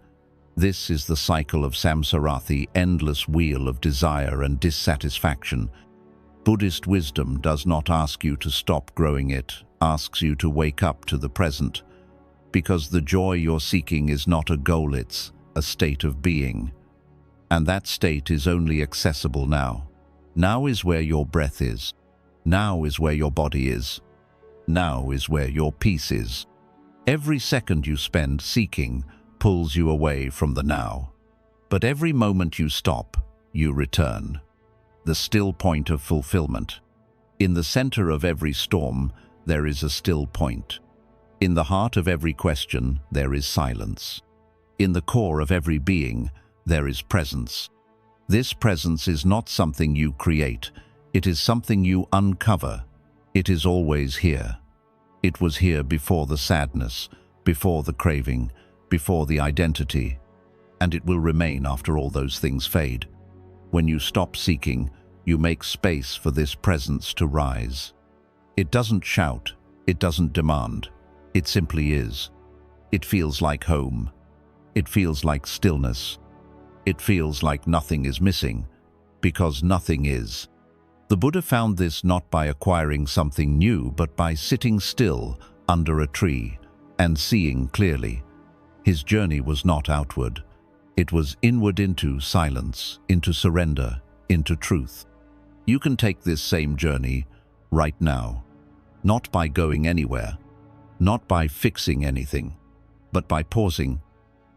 This is the cycle of samsara, the endless wheel of desire and dissatisfaction. Buddhist wisdom does not ask you to stop growing, it asks you to wake up to the present. Because the joy you're seeking is not a goal, it's a state of being. And that state is only accessible now. Now is where your breath is. Now is where your body is. Now is where your peace is. Every second you spend seeking, pulls you away from the now. But every moment you stop, you return. The still point of fulfillment. In the center of every storm, there is a still point. In the heart of every question, there is silence. In the core of every being, there is presence. This presence is not something you create. It is something you uncover. It is always here. It was here before the sadness, before the craving, before the identity, and it will remain after all those things fade. When you stop seeking, you make space for this presence to rise. It doesn't shout, it doesn't demand, it simply is. It feels like home. It feels like stillness. It feels like nothing is missing, because nothing is. The Buddha found this not by acquiring something new, but by sitting still under a tree and seeing clearly. His journey was not outward. It was inward, into silence, into surrender, into truth. You can take this same journey right now, not by going anywhere, not by fixing anything, but by pausing,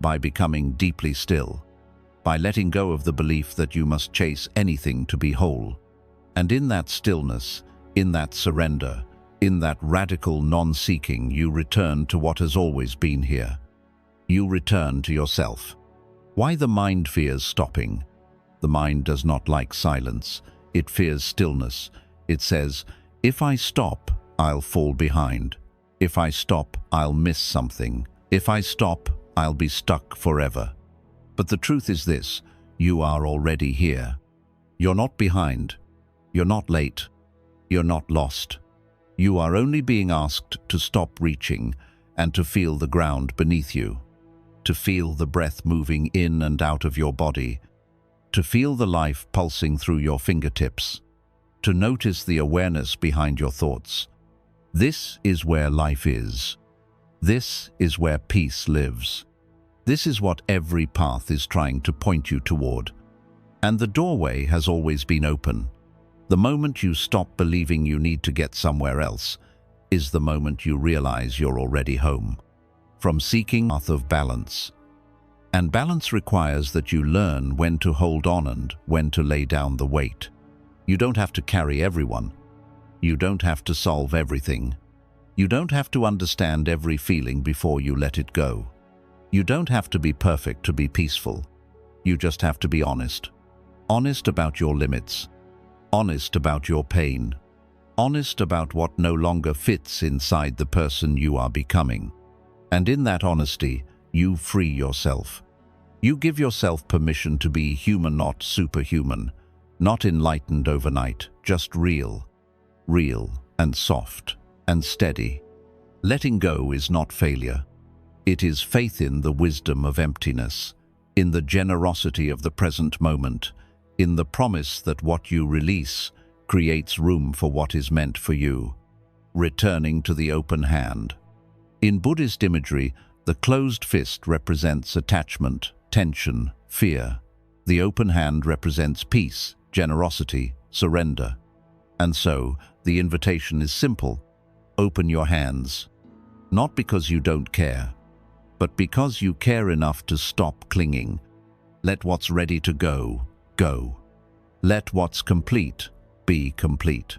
by becoming deeply still, by letting go of the belief that you must chase anything to be whole. And in that stillness, in that surrender, in that radical non-seeking, you return to what has always been here. You return to yourself. Why the mind fears stopping? The mind does not like silence. It fears stillness. It says, if I stop, I'll fall behind. If I stop, I'll miss something. If I stop, I'll be stuck forever. But the truth is this, you are already here. You're not behind. You're not late. You're not lost. You are only being asked to stop reaching and to feel the ground beneath you, to feel the breath moving in and out of your body, to feel the life pulsing through your fingertips, to notice the awareness behind your thoughts. This is where life is. This is where peace lives. This is what every path is trying to point you toward. And the doorway has always been open. The moment you stop believing you need to get somewhere else is the moment you realize you're already home. From seeking path of balance. And balance requires that you learn when to hold on and when to lay down the weight. You don't have to carry everyone. You don't have to solve everything. You don't have to understand every feeling before you let it go. You don't have to be perfect to be peaceful. You just have to be honest. Honest about your limits. Honest about your pain. Honest about what no longer fits inside the person you are becoming. And in that honesty, you free yourself. You give yourself permission to be human, not superhuman, not enlightened overnight, just real. Real and soft and steady. Letting go is not failure. It is faith in the wisdom of emptiness, in the generosity of the present moment, in the promise that what you release creates room for what is meant for you. Returning to the open hand. In Buddhist imagery, the closed fist represents attachment, tension, fear. The open hand represents peace, generosity, surrender. And so, the invitation is simple. Open your hands. Not because you don't care, but because you care enough to stop clinging. Let what's ready to go, go. Let what's complete be complete.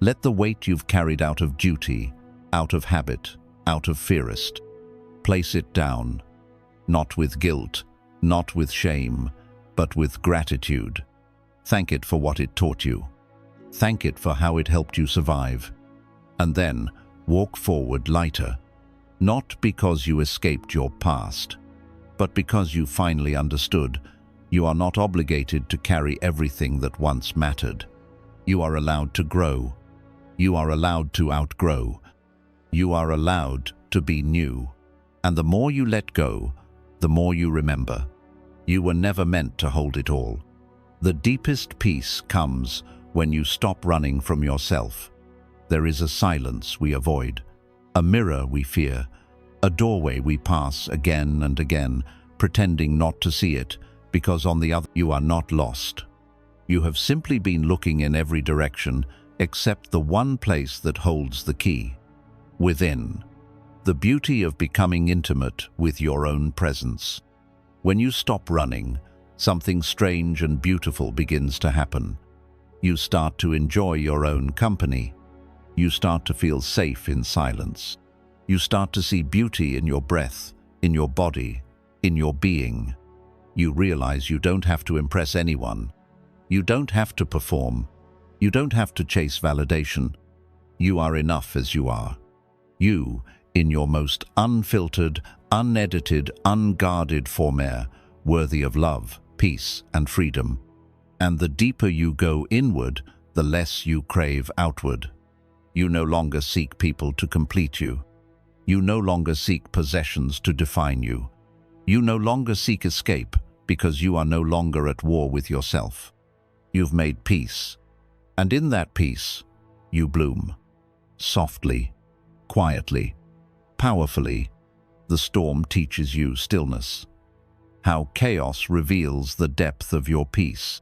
Let the weight you've carried out of duty, out of habit, out of fearest. Place it down, not with guilt, not with shame, but with gratitude. Thank it for what it taught you. Thank it for how it helped you survive. And then walk forward lighter, not because you escaped your past, but because you finally understood you are not obligated to carry everything that once mattered. You are allowed to grow. You are allowed to outgrow. You are allowed to be new. And the more you let go, the more you remember. You were never meant to hold it all. The deepest peace comes when you stop running from yourself. There is a silence we avoid, a mirror we fear, a doorway we pass again and again, pretending not to see it, because on the other you are not lost. You have simply been looking in every direction except the one place that holds the key, within. The beauty of becoming intimate with your own presence. When you stop running, something strange and beautiful begins to happen. You start to enjoy your own company. You start to feel safe in silence. You start to see beauty in your breath, in your body, in your being. You realize you don't have to impress anyone. You don't have to perform. You don't have to chase validation. You are enough as you are. You, in your most unfiltered, unedited, unguarded form, worthy of love, peace, and freedom. And the deeper you go inward, the less you crave outward. You no longer seek people to complete you. You no longer seek possessions to define you. You no longer seek escape because you are no longer at war with yourself. You've made peace, and in that peace, you bloom. Softly, quietly, powerfully, the storm teaches you stillness. How chaos reveals the depth of your peace.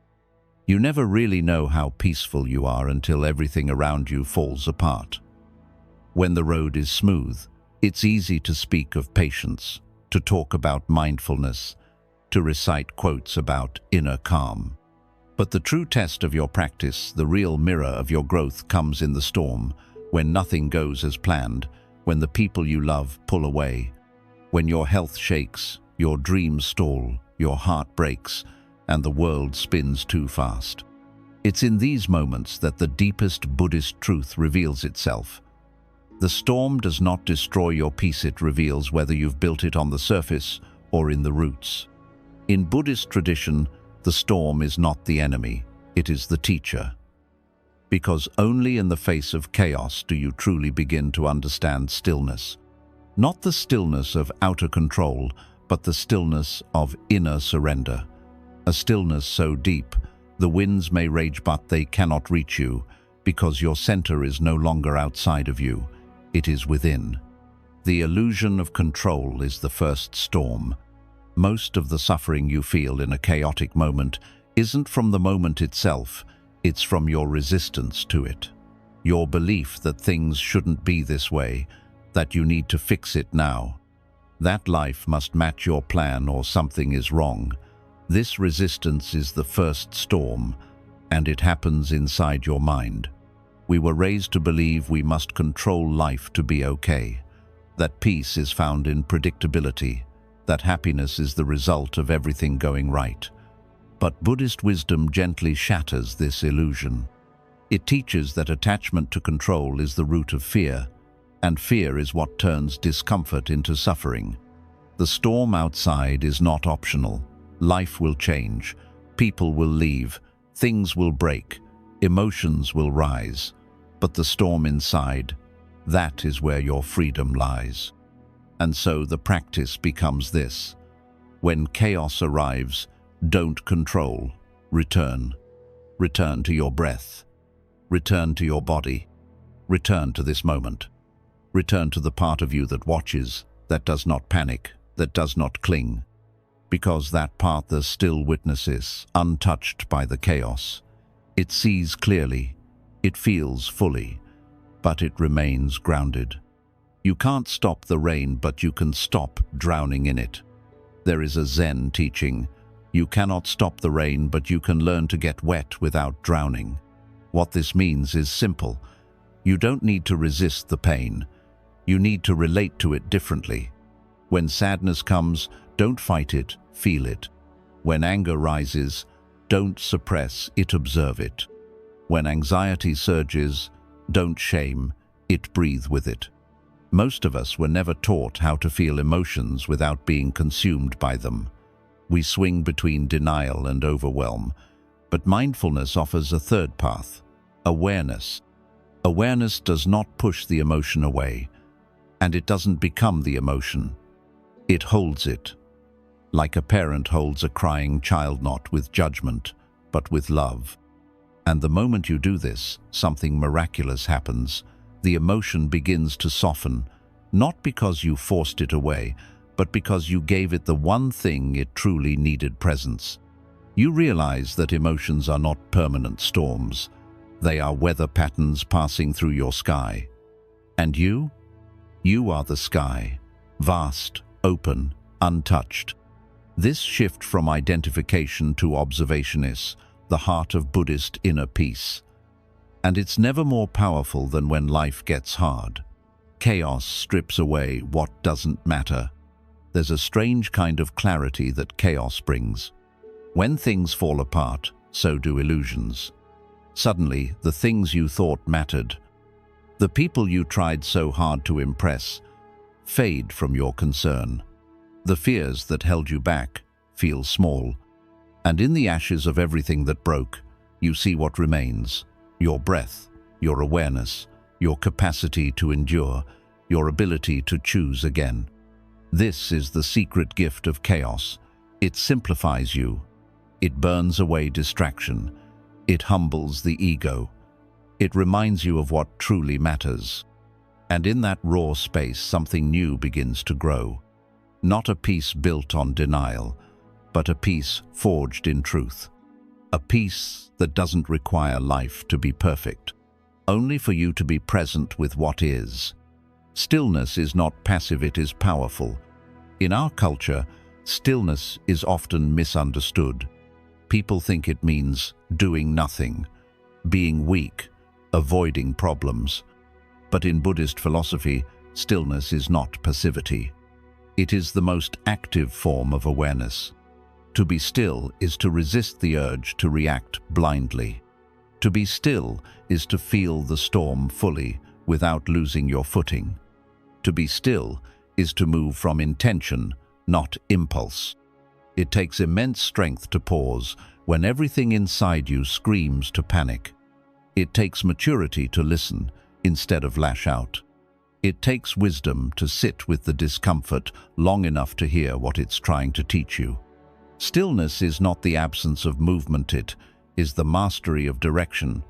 You never really know how peaceful you are until everything around you falls apart. When the road is smooth, it's easy to speak of patience, to talk about mindfulness, to recite quotes about inner calm. But the true test of your practice, the real mirror of your growth, comes in the storm, when nothing goes as planned, when the people you love pull away, when your health shakes, your dreams stall, your heart breaks, and the world spins too fast. It's in these moments that the deepest Buddhist truth reveals itself. The storm does not destroy your peace, it reveals whether you've built it on the surface or in the roots. In Buddhist tradition, the storm is not the enemy, it is the teacher. Because only in the face of chaos do you truly begin to understand stillness. Not the stillness of outer control, but the stillness of inner surrender. A stillness so deep, the winds may rage but they cannot reach you, because your center is no longer outside of you, it is within. The illusion of control is the first storm. Most of the suffering you feel in a chaotic moment isn't from the moment itself, it's from your resistance to it. Your belief that things shouldn't be this way, that you need to fix it now. That life must match your plan or something is wrong. This resistance is the first storm, and it happens inside your mind. We were raised to believe we must control life to be okay, that peace is found in predictability, that happiness is the result of everything going right. But Buddhist wisdom gently shatters this illusion. It teaches that attachment to control is the root of fear, and fear is what turns discomfort into suffering. The storm outside is not optional. Life will change, people will leave, things will break, emotions will rise. But the storm inside, that is where your freedom lies. And so the practice becomes this. When chaos arrives, don't control, return. Return to your breath. Return to your body. Return to this moment. Return to the part of you that watches, that does not panic, that does not cling. Because that part that still witnesses, untouched by the chaos. It sees clearly, it feels fully, but it remains grounded. You can't stop the rain, but you can stop drowning in it. There is a Zen teaching. You cannot stop the rain, but you can learn to get wet without drowning. What this means is simple. You don't need to resist the pain. You need to relate to it differently. When sadness comes, don't fight it, feel it. When anger rises, don't suppress it, observe it. When anxiety surges, don't shame it, breathe with it. Most of us were never taught how to feel emotions without being consumed by them. We swing between denial and overwhelm, but mindfulness offers a third path, awareness. Awareness does not push the emotion away, and it doesn't become the emotion. It holds it, like a parent holds a crying child, not with judgment, but with love. And the moment you do this, something miraculous happens. The emotion begins to soften, not because you forced it away, but because you gave it the one thing it truly needed: presence. You realize that emotions are not permanent storms. They are weather patterns passing through your sky. And you? You are the sky, vast, open, untouched. This shift from identification to observation is the heart of Buddhist inner peace. And it's never more powerful than when life gets hard. Chaos strips away what doesn't matter. There's a strange kind of clarity that chaos brings. When things fall apart, so do illusions. Suddenly, the things you thought mattered, the people you tried so hard to impress, fade from your concern. The fears that held you back feel small. And in the ashes of everything that broke, you see what remains: your breath, your awareness, your capacity to endure, your ability to choose again. This is the secret gift of chaos. It simplifies you. It burns away distraction. It humbles the ego. It reminds you of what truly matters. And in that raw space, something new begins to grow. Not a peace built on denial, but a peace forged in truth. A peace that doesn't require life to be perfect, only for you to be present with what is. Stillness is not passive, it is powerful. In our culture, stillness is often misunderstood. People think it means doing nothing, being weak, avoiding problems. But in Buddhist philosophy, stillness is not passivity. It is the most active form of awareness. To be still is to resist the urge to react blindly. To be still is to feel the storm fully without losing your footing. To be still is to move from intention, not impulse. It takes immense strength to pause when everything inside you screams to panic. It takes maturity to listen instead of lash out. It takes wisdom to sit with the discomfort long enough to hear what it's trying to teach you. Stillness is not the absence of movement, it is the mastery of direction.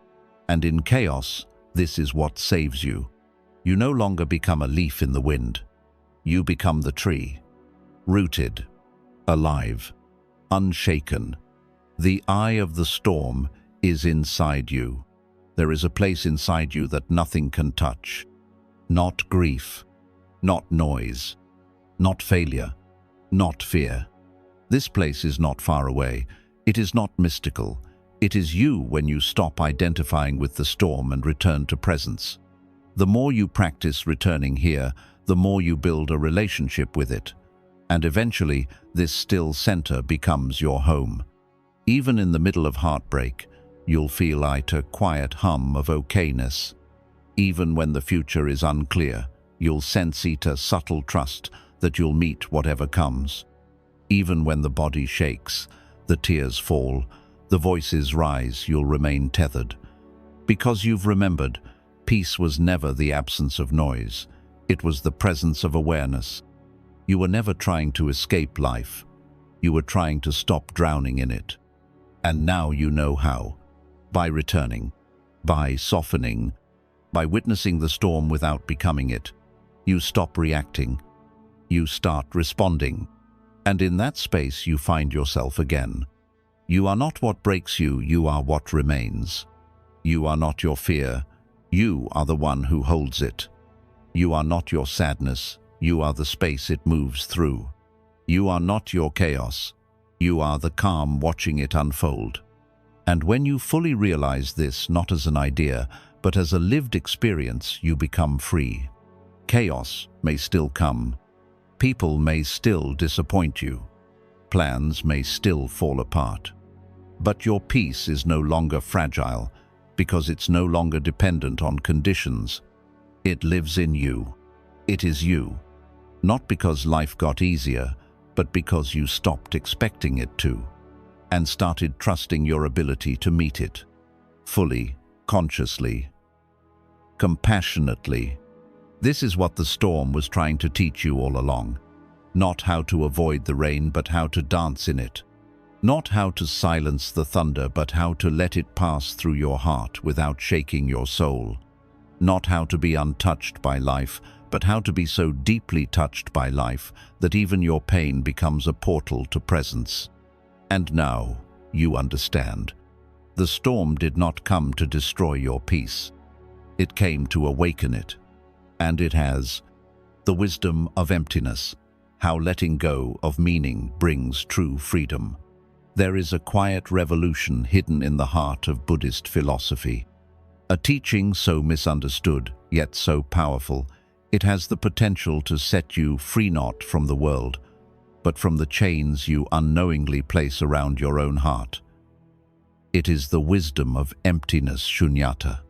And in chaos, this is what saves you. You no longer become a leaf in the wind. You become the tree, rooted, alive, unshaken. The eye of the storm is inside you. There is a place inside you that nothing can touch. Not grief, not noise, not failure, not fear. This place is not far away. It is not mystical. It is you when you stop identifying with the storm and return to presence. The more you practice returning here, the more you build a relationship with it. And eventually, this still center becomes your home. Even in the middle of heartbreak, you'll feel a quiet hum of okayness. Even when the future is unclear, you'll sense a subtle trust that you'll meet whatever comes. Even when the body shakes, the tears fall, the voices rise, you'll remain tethered. Because you've remembered, peace was never the absence of noise. It was the presence of awareness. You were never trying to escape life. You were trying to stop drowning in it. And now you know how. By returning, by softening, by witnessing the storm without becoming it. You stop reacting. You start responding. And in that space you find yourself again. You are not what breaks you, you are what remains. You are not your fear, you are the one who holds it. You are not your sadness, you are the space it moves through. You are not your chaos, you are the calm watching it unfold. And when you fully realize this, not as an idea, but as a lived experience, you become free. Chaos may still come. People may still disappoint you. Plans may still fall apart. But your peace is no longer fragile because it's no longer dependent on conditions. It lives in you. It is you. Not because life got easier, but because you stopped expecting it to and started trusting your ability to meet it. Fully, consciously, compassionately. This is what the storm was trying to teach you all along. Not how to avoid the rain, but how to dance in it. Not how to silence the thunder, but how to let it pass through your heart without shaking your soul. Not how to be untouched by life, but how to be so deeply touched by life that even your pain becomes a portal to presence. And now you understand. The storm did not come to destroy your peace. It came to awaken it. And it has. The wisdom of emptiness, how letting go of meaning brings true freedom. There is a quiet revolution hidden in the heart of Buddhist philosophy. A teaching so misunderstood, yet so powerful, it has the potential to set you free not from the world, but from the chains you unknowingly place around your own heart. It is the wisdom of emptiness, shunyata,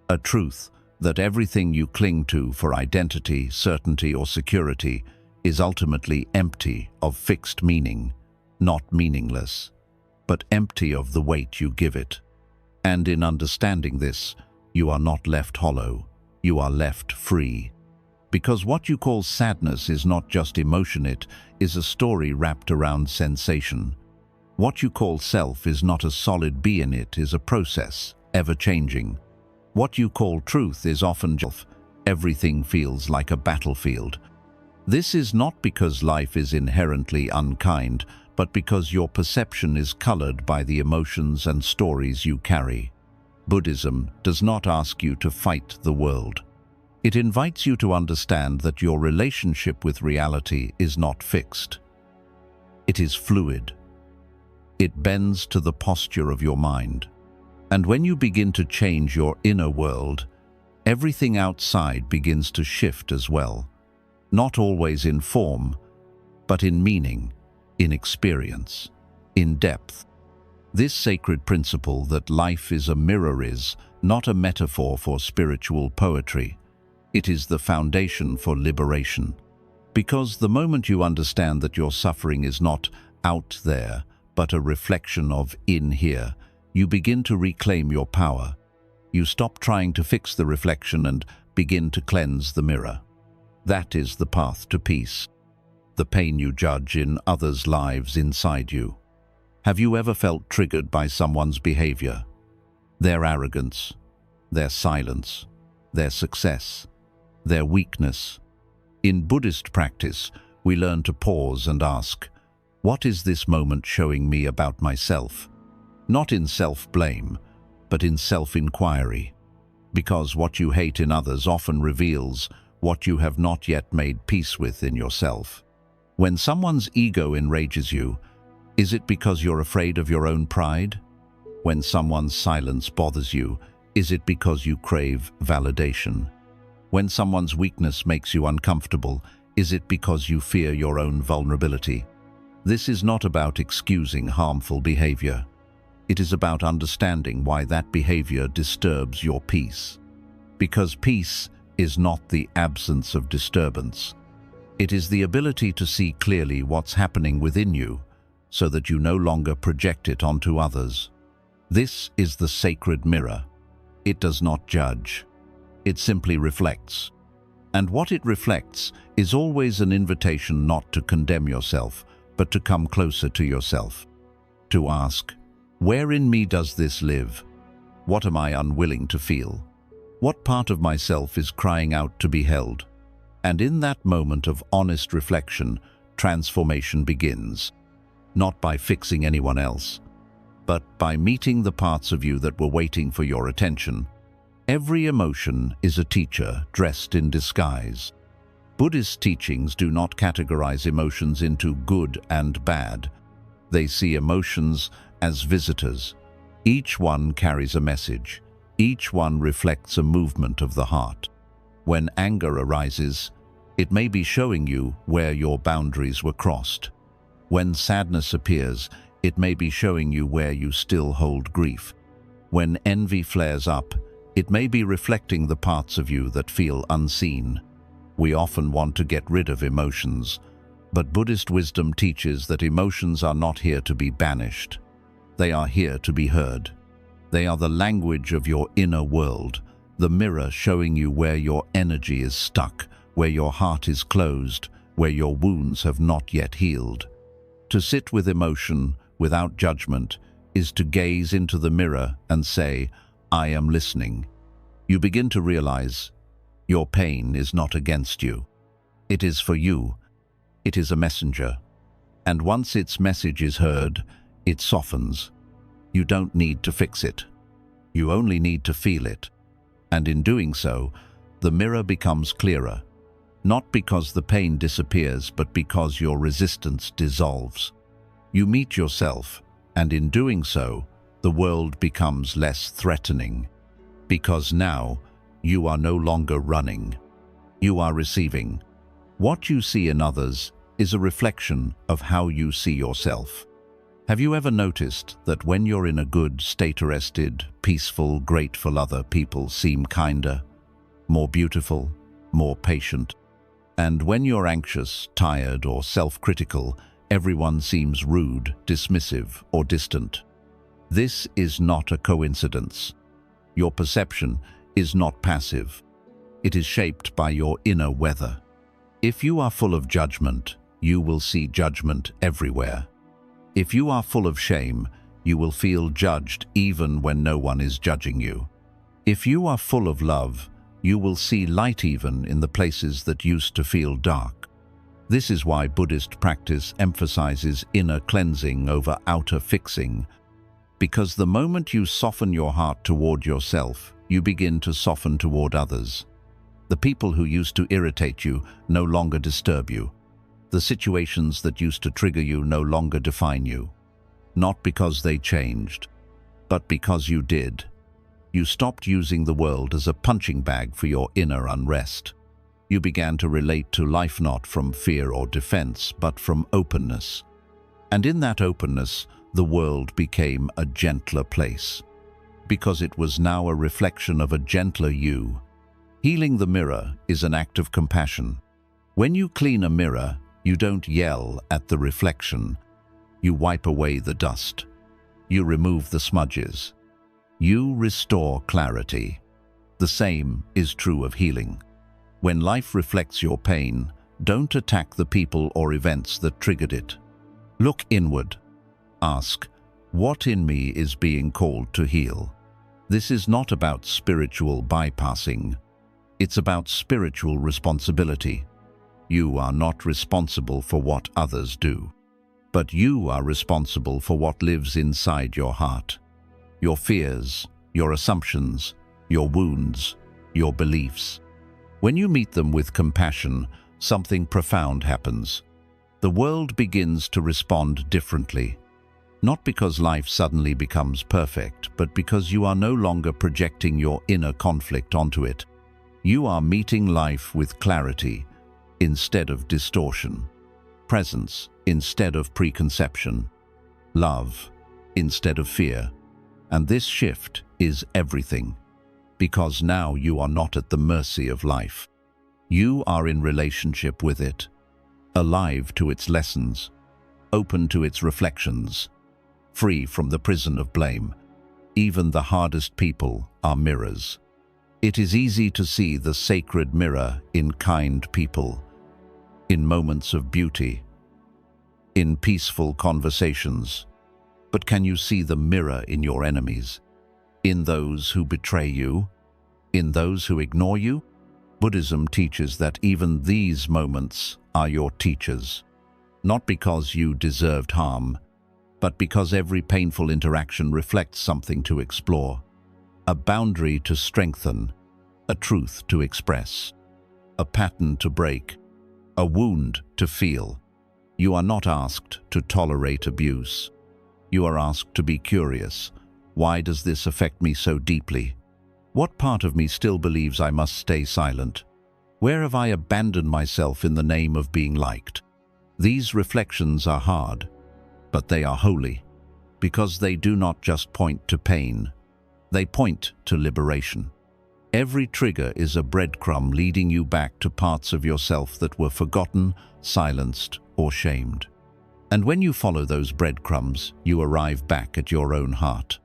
a truth that everything you cling to for identity, certainty, or security is ultimately empty of fixed meaning, not meaningless, but empty of the weight you give it. And in understanding this, you are not left hollow, you are left free. Because what you call sadness is not just emotion, it is a story wrapped around sensation. What you call self is not a solid being, it is a process, ever-changing. What you call truth is often just everything feels like a battlefield. This is not because life is inherently unkind, but because your perception is colored by the emotions and stories you carry. Buddhism does not ask you to fight the world. It invites you to understand that your relationship with reality is not fixed. It is fluid. It bends to the posture of your mind. And when you begin to change your inner world, everything outside begins to shift as well. Not always in form, but in meaning, in experience, in depth. This sacred principle that life is a mirror is not a metaphor for spiritual poetry. It is the foundation for liberation. Because the moment you understand that your suffering is not out there, but a reflection of in here, you begin to reclaim your power. You stop trying to fix the reflection and begin to cleanse the mirror. That is the path to peace. The pain you judge in others' lives inside you. Have you ever felt triggered by someone's behavior? Their arrogance, their silence, their success, their weakness? In Buddhist practice, we learn to pause and ask, what is this moment showing me about myself? Not in self-blame, but in self-inquiry. Because what you hate in others often reveals what you have not yet made peace with in yourself. When someone's ego enrages you, is it because you're afraid of your own pride? When someone's silence bothers you, is it because you crave validation? When someone's weakness makes you uncomfortable, is it because you fear your own vulnerability? This is not about excusing harmful behavior. It is about understanding why that behavior disturbs your peace. Because peace is not the absence of disturbance. It is the ability to see clearly what's happening within you, so that you no longer project it onto others. This is the sacred mirror. It does not judge. It simply reflects. And what it reflects is always an invitation not to condemn yourself, but to come closer to yourself. To ask, where in me does this live? What am I unwilling to feel? What part of myself is crying out to be held? And in that moment of honest reflection, transformation begins. Not by fixing anyone else, but by meeting the parts of you that were waiting for your attention. Every emotion is a teacher dressed in disguise. Buddhist teachings do not categorize emotions into good and bad. They see emotions as visitors. Each one carries a message. Each one reflects a movement of the heart. When anger arises, it may be showing you where your boundaries were crossed. When sadness appears, it may be showing you where you still hold grief. When envy flares up, it may be reflecting the parts of you that feel unseen. We often want to get rid of emotions, but Buddhist wisdom teaches that emotions are not here to be banished. They are here to be heard. They are the language of your inner world, the mirror showing you where your energy is stuck, where your heart is closed, where your wounds have not yet healed. To sit with emotion without judgment is to gaze into the mirror and say, I am listening. You begin to realize your pain is not against you. It is for you. It is a messenger. And once its message is heard, it softens. You don't need to fix it. You only need to feel it. And in doing so, the mirror becomes clearer. not because the pain disappears, but because your resistance dissolves. You meet yourself, and in doing so, the world becomes less threatening, because now you are no longer running. You are receiving. What you see in others is a reflection of how you see yourself. Have you ever noticed that when you're in a good state, rested, peaceful, grateful, other people seem kinder, more beautiful, more patient? And when you're anxious, tired, or self-critical, everyone seems rude, dismissive, or distant. This is not a coincidence. Your perception is not passive. It is shaped by your inner weather. If you are full of judgment, you will see judgment everywhere. If you are full of shame, you will feel judged even when no one is judging you. If you are full of love, you will see light even in the places that used to feel dark. This is why Buddhist practice emphasizes inner cleansing over outer fixing, because the moment you soften your heart toward yourself, you begin to soften toward others. The people who used to irritate you no longer disturb you. The situations that used to trigger you no longer define you. Not because they changed, but because you did. You stopped using the world as a punching bag for your inner unrest. You began to relate to life not from fear or defense, but from openness. And in that openness, the world became a gentler place, because it was now a reflection of a gentler you. Healing the mirror is an act of compassion. When you clean a mirror, you don't yell at the reflection. You wipe away the dust. You remove the smudges. You restore clarity. The same is true of healing. When life reflects your pain, don't attack the people or events that triggered it. Look inward. Ask, what in me is being called to heal? This is not about spiritual bypassing. It's about spiritual responsibility. You are not responsible for what others do, but you are responsible for what lives inside your heart. Your fears, your assumptions, your wounds, your beliefs. When you meet them with compassion, something profound happens. The world begins to respond differently. Not because life suddenly becomes perfect, but because you are no longer projecting your inner conflict onto it. You are meeting life with clarity instead of distortion, presence instead of preconception, love instead of fear. And this shift is everything, because now you are not at the mercy of life. You are in relationship with it, alive to its lessons, open to its reflections, free from the prison of blame. Even the hardest people are mirrors. It is easy to see the sacred mirror in kind people, in moments of beauty, in peaceful conversations. But can you see the mirror in your enemies? In those who betray you? In those who ignore you? Buddhism teaches that even these moments are your teachers, not because you deserved harm, but because every painful interaction reflects something to explore, a boundary to strengthen, a truth to express, a pattern to break, a wound to feel. You are not asked to tolerate abuse. You are asked to be curious. Why does this affect me so deeply? What part of me still believes I must stay silent? Where have I abandoned myself in the name of being liked? These reflections are hard, but they are holy, because they do not just point to pain. They point to liberation. Every trigger is a breadcrumb leading you back to parts of yourself that were forgotten, silenced, or shamed. And when you follow those breadcrumbs, you arrive back at your own heart.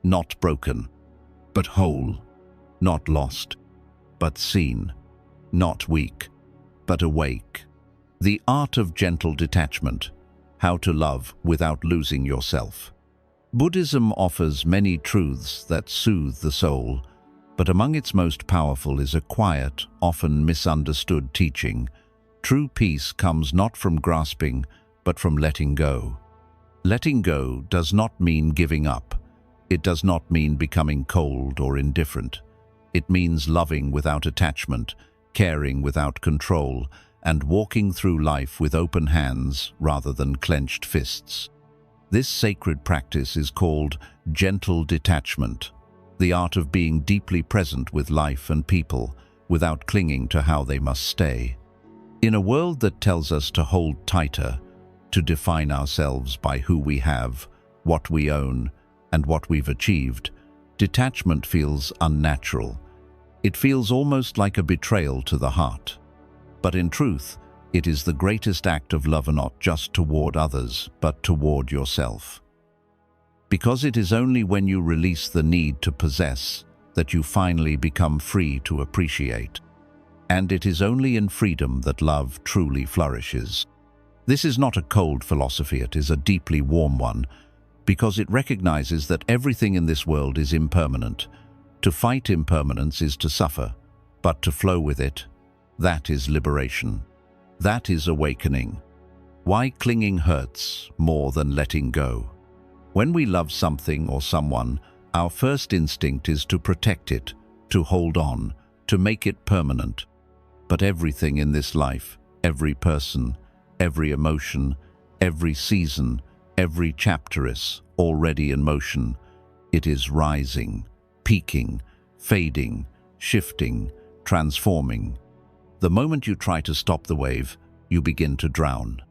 Not broken, but whole. Not lost, but seen. Not weak, but awake. The art of gentle detachment. How to love without losing yourself. Buddhism offers many truths that soothe the soul, but among its most powerful is a quiet, often misunderstood teaching. True peace comes not from grasping, but from letting go. Letting go does not mean giving up. It does not mean becoming cold or indifferent. It means loving without attachment, caring without control, and walking through life with open hands rather than clenched fists. This sacred practice is called gentle detachment, the art of being deeply present with life and people without clinging to how they must stay. In a world that tells us to hold tighter, to define ourselves by who we have, what we own, and what we've achieved, detachment feels unnatural. It feels almost like a betrayal to the heart. But in truth, it is the greatest act of love, not just toward others, but toward yourself. Because it is only when you release the need to possess that you finally become free to appreciate. And it is only in freedom that love truly flourishes. This is not a cold philosophy, it is a deeply warm one, because it recognizes that everything in this world is impermanent. To fight impermanence is to suffer, but to flow with it, that is liberation. That is awakening. Why clinging hurts more than letting go? When we love something or someone, our first instinct is to protect it, to hold on, to make it permanent. But everything in this life, every person, every emotion, every season, every chapter is already in motion. It is rising, peaking, fading, shifting, transforming. The moment you try to stop the wave, you begin to drown.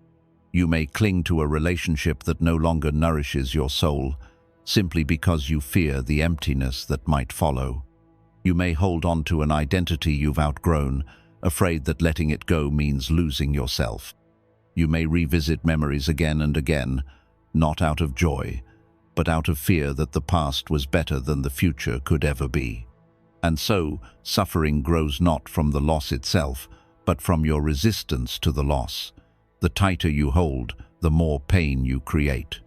You may cling to a relationship that no longer nourishes your soul, simply because you fear the emptiness that might follow. You may hold on to an identity you've outgrown, afraid that letting it go means losing yourself. You may revisit memories again and again, not out of joy, but out of fear that the past was better than the future could ever be. And so, suffering grows not from the loss itself, but from your resistance to the loss. The tighter you hold, the more pain you create.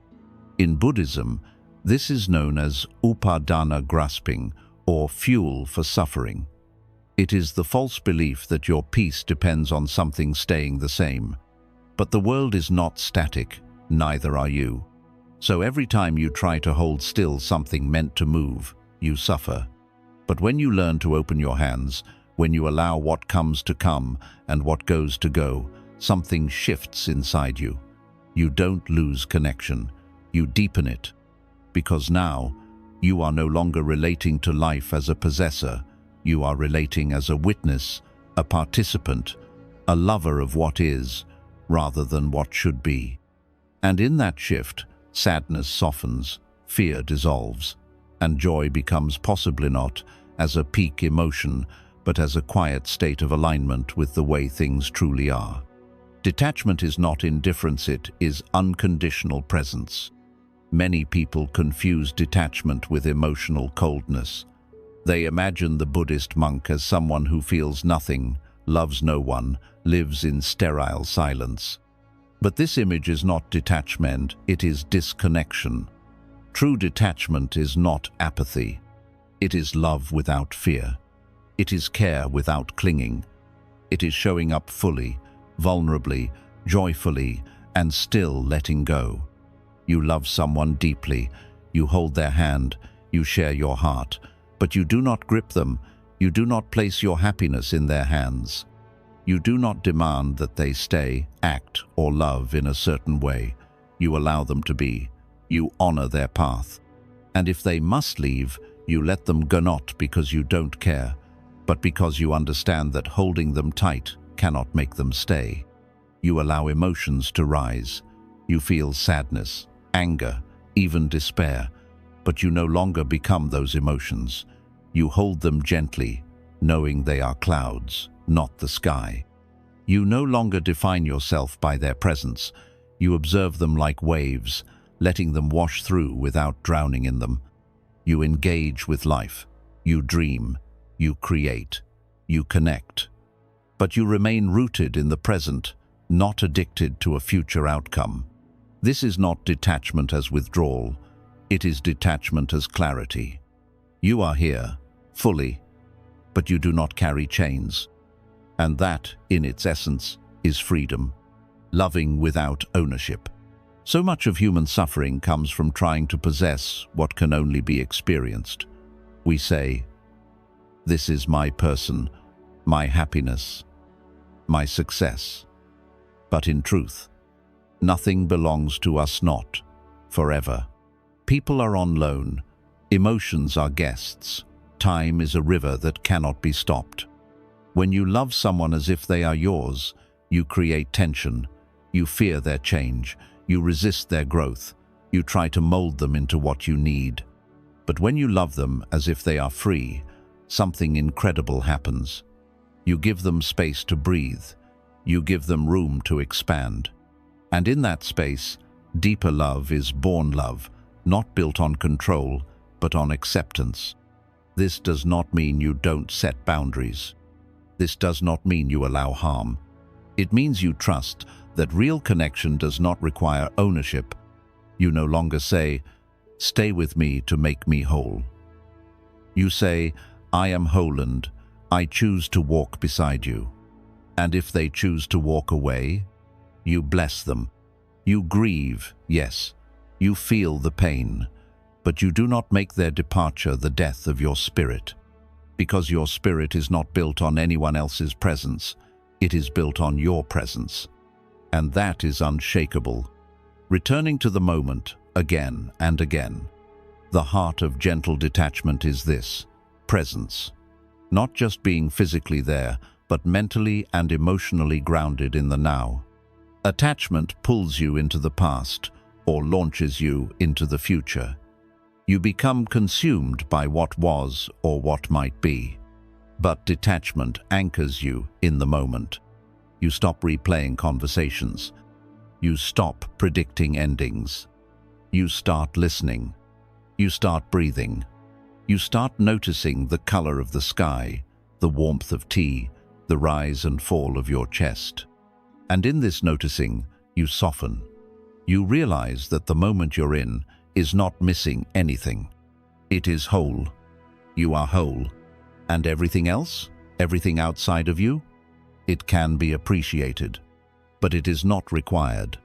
In Buddhism, this is known as upadana grasping, or fuel for suffering. It is the false belief that your peace depends on something staying the same. But the world is not static, neither are you. So every time you try to hold still something meant to move, you suffer. But when you learn to open your hands, when you allow what comes to come and what goes to go, something shifts inside you. You don't lose connection, you deepen it. Because now, you are no longer relating to life as a possessor, you are relating as a witness, a participant, a lover of what is, rather than what should be. And in that shift, sadness softens, fear dissolves, and joy becomes possibly not as a peak emotion, but as a quiet state of alignment with the way things truly are. Detachment is not indifference, it is unconditional presence. Many people confuse detachment with emotional coldness. They imagine the Buddhist monk as someone who feels nothing, loves no one, lives in sterile silence. But this image is not detachment, it is disconnection. True detachment is not apathy. It is love without fear. It is care without clinging. It is showing up fully, vulnerably, joyfully, and still letting go. You love someone deeply, you hold their hand, you share your heart, but you do not grip them, you do not place your happiness in their hands. You do not demand that they stay, act, or love in a certain way. You allow them to be. You honor their path. And if they must leave, you let them go, not because you don't care, but because you understand that holding them tight cannot make them stay. You allow emotions to rise. You feel sadness, anger, even despair, but you no longer become those emotions. You hold them gently, knowing they are clouds, not the sky. You no longer define yourself by their presence. You observe them like waves, letting them wash through without drowning in them. You engage with life. You dream. You create. You connect. But you remain rooted in the present, not addicted to a future outcome. This is not detachment as withdrawal. It is detachment as clarity. You are here, fully, but you do not carry chains. And that, in its essence, is freedom, loving without ownership. So much of human suffering comes from trying to possess what can only be experienced. We say, "This is my person," my happiness, my success. But in truth, nothing belongs to us not forever. People are on loan, emotions are guests, time is a river that cannot be stopped. When you love someone as if they are yours, you create tension, you fear their change, you resist their growth, you try to mold them into what you need. But when you love them as if they are free, something incredible happens. You give them space to breathe, you give them room to expand. And in that space, deeper love is born love, not built on control, but on acceptance. This does not mean you don't set boundaries. This does not mean you allow harm. It means you trust that real connection does not require ownership. You no longer say, "Stay with me to make me whole." You say, "I am whole and I choose to walk beside you." And if they choose to walk away, you bless them. You grieve, yes, you feel the pain, but you do not make their departure the death of your spirit. Because your spirit is not built on anyone else's presence, it is built on your presence. And that is unshakable. Returning to the moment again and again. The heart of gentle detachment is this: presence. Not just being physically there, but mentally and emotionally grounded in the now. Attachment pulls you into the past or launches you into the future. You become consumed by what was or what might be. But detachment anchors you in the moment. You stop replaying conversations. You stop predicting endings. You start listening. You start breathing. You start noticing the color of the sky, the warmth of tea, the rise and fall of your chest. And in this noticing, you soften. You realize that the moment you're in is not missing anything. It is whole. You are whole. And everything else, everything outside of you, it can be appreciated, but it is not required.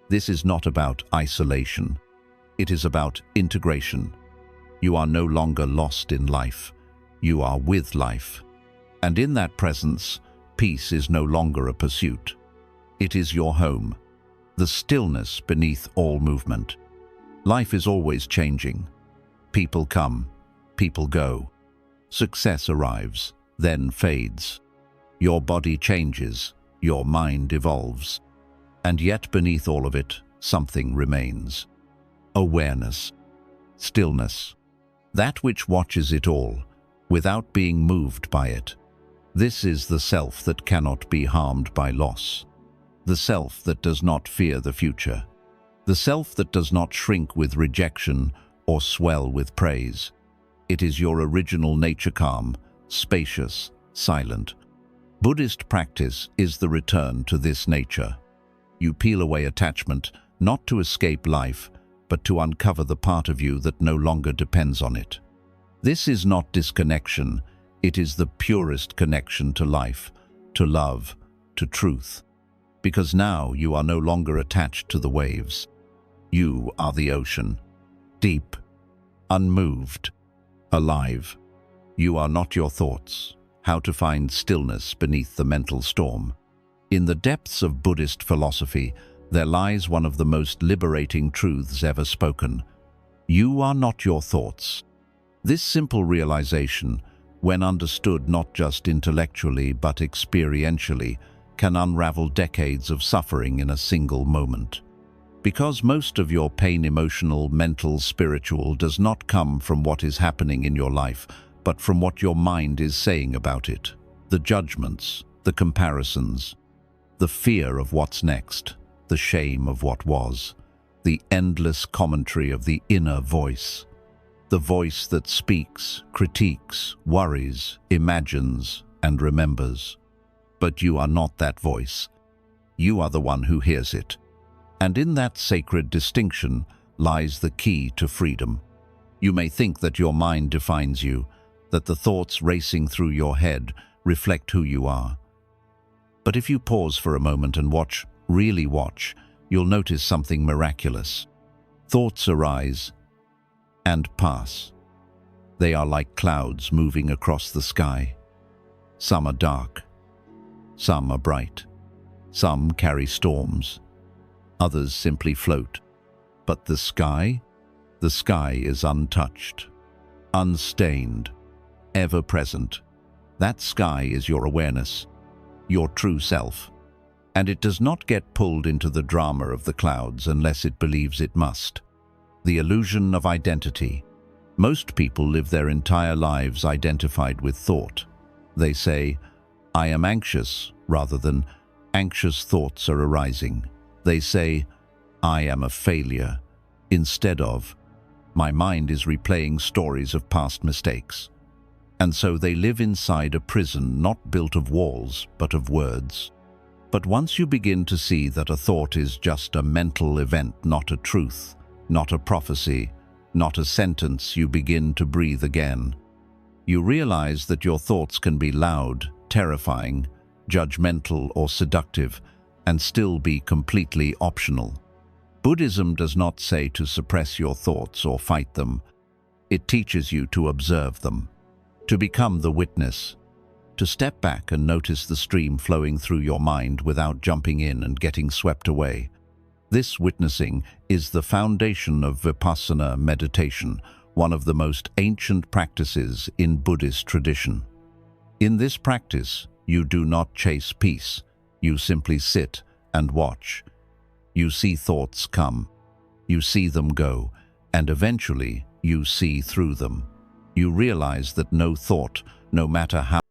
This is not about isolation. It is about integration. You are no longer lost in life. You are with life. And in that presence, peace is no longer a pursuit. It is your home, the stillness beneath all movement. Life is always changing. People come, people go. Success arrives, then fades. Your body changes, your mind evolves. And yet beneath all of it, something remains. Awareness, stillness, that which watches it all, without being moved by it. This is the self that cannot be harmed by loss. The self that does not fear the future. The self that does not shrink with rejection or swell with praise. It is your original nature, calm, spacious, silent. Buddhist practice is the return to this nature. You peel away attachment, not to escape life, but to uncover the part of you that no longer depends on it. This is not disconnection, it is the purest connection to life, to love, to truth. Because now you are no longer attached to the waves. You are the ocean, deep, unmoved, alive. You are not your thoughts. How to find stillness beneath the mental storm. In the depths of Buddhist philosophy, there lies one of the most liberating truths ever spoken. You are not your thoughts. This simple realization, when understood not just intellectually but experientially, can unravel decades of suffering in a single moment. Because most of your pain, emotional, mental, spiritual, does not come from what is happening in your life, but from what your mind is saying about it. The judgments, the comparisons, the fear of what's next, the shame of what was, the endless commentary of the inner voice. The voice that speaks, critiques, worries, imagines, and remembers. But you are not that voice. You are the one who hears it. And in that sacred distinction lies the key to freedom. You may think that your mind defines you, that the thoughts racing through your head reflect who you are. But if you pause for a moment and watch, really watch, you'll notice something miraculous. Thoughts arise and pass. They are like clouds moving across the sky. Some are dark. Some are bright. Some carry storms. Others simply float. But the sky? The sky is untouched, unstained, ever present. That sky is your awareness, your true self. And it does not get pulled into the drama of the clouds unless it believes it must. The illusion of identity. Most people live their entire lives identified with thought. They say, "I am anxious," rather than "anxious thoughts are arising." They say, "I am a failure," instead of "my mind is replaying stories of past mistakes." And so they live inside a prison not built of walls, but of words. But once you begin to see that a thought is just a mental event, not a truth, not a prophecy, not a sentence, you begin to breathe again. You realize that your thoughts can be loud, terrifying, judgmental, or seductive, and still be completely optional. Buddhism does not say to suppress your thoughts or fight them. It teaches you to observe them, to become the witness, to step back and notice the stream flowing through your mind without jumping in and getting swept away. This witnessing is the foundation of Vipassana meditation, one of the most ancient practices in Buddhist tradition. In this practice, you do not chase peace. You simply sit and watch. You see thoughts come. You see them go, and eventually you see through them. You realize that no thought, no matter how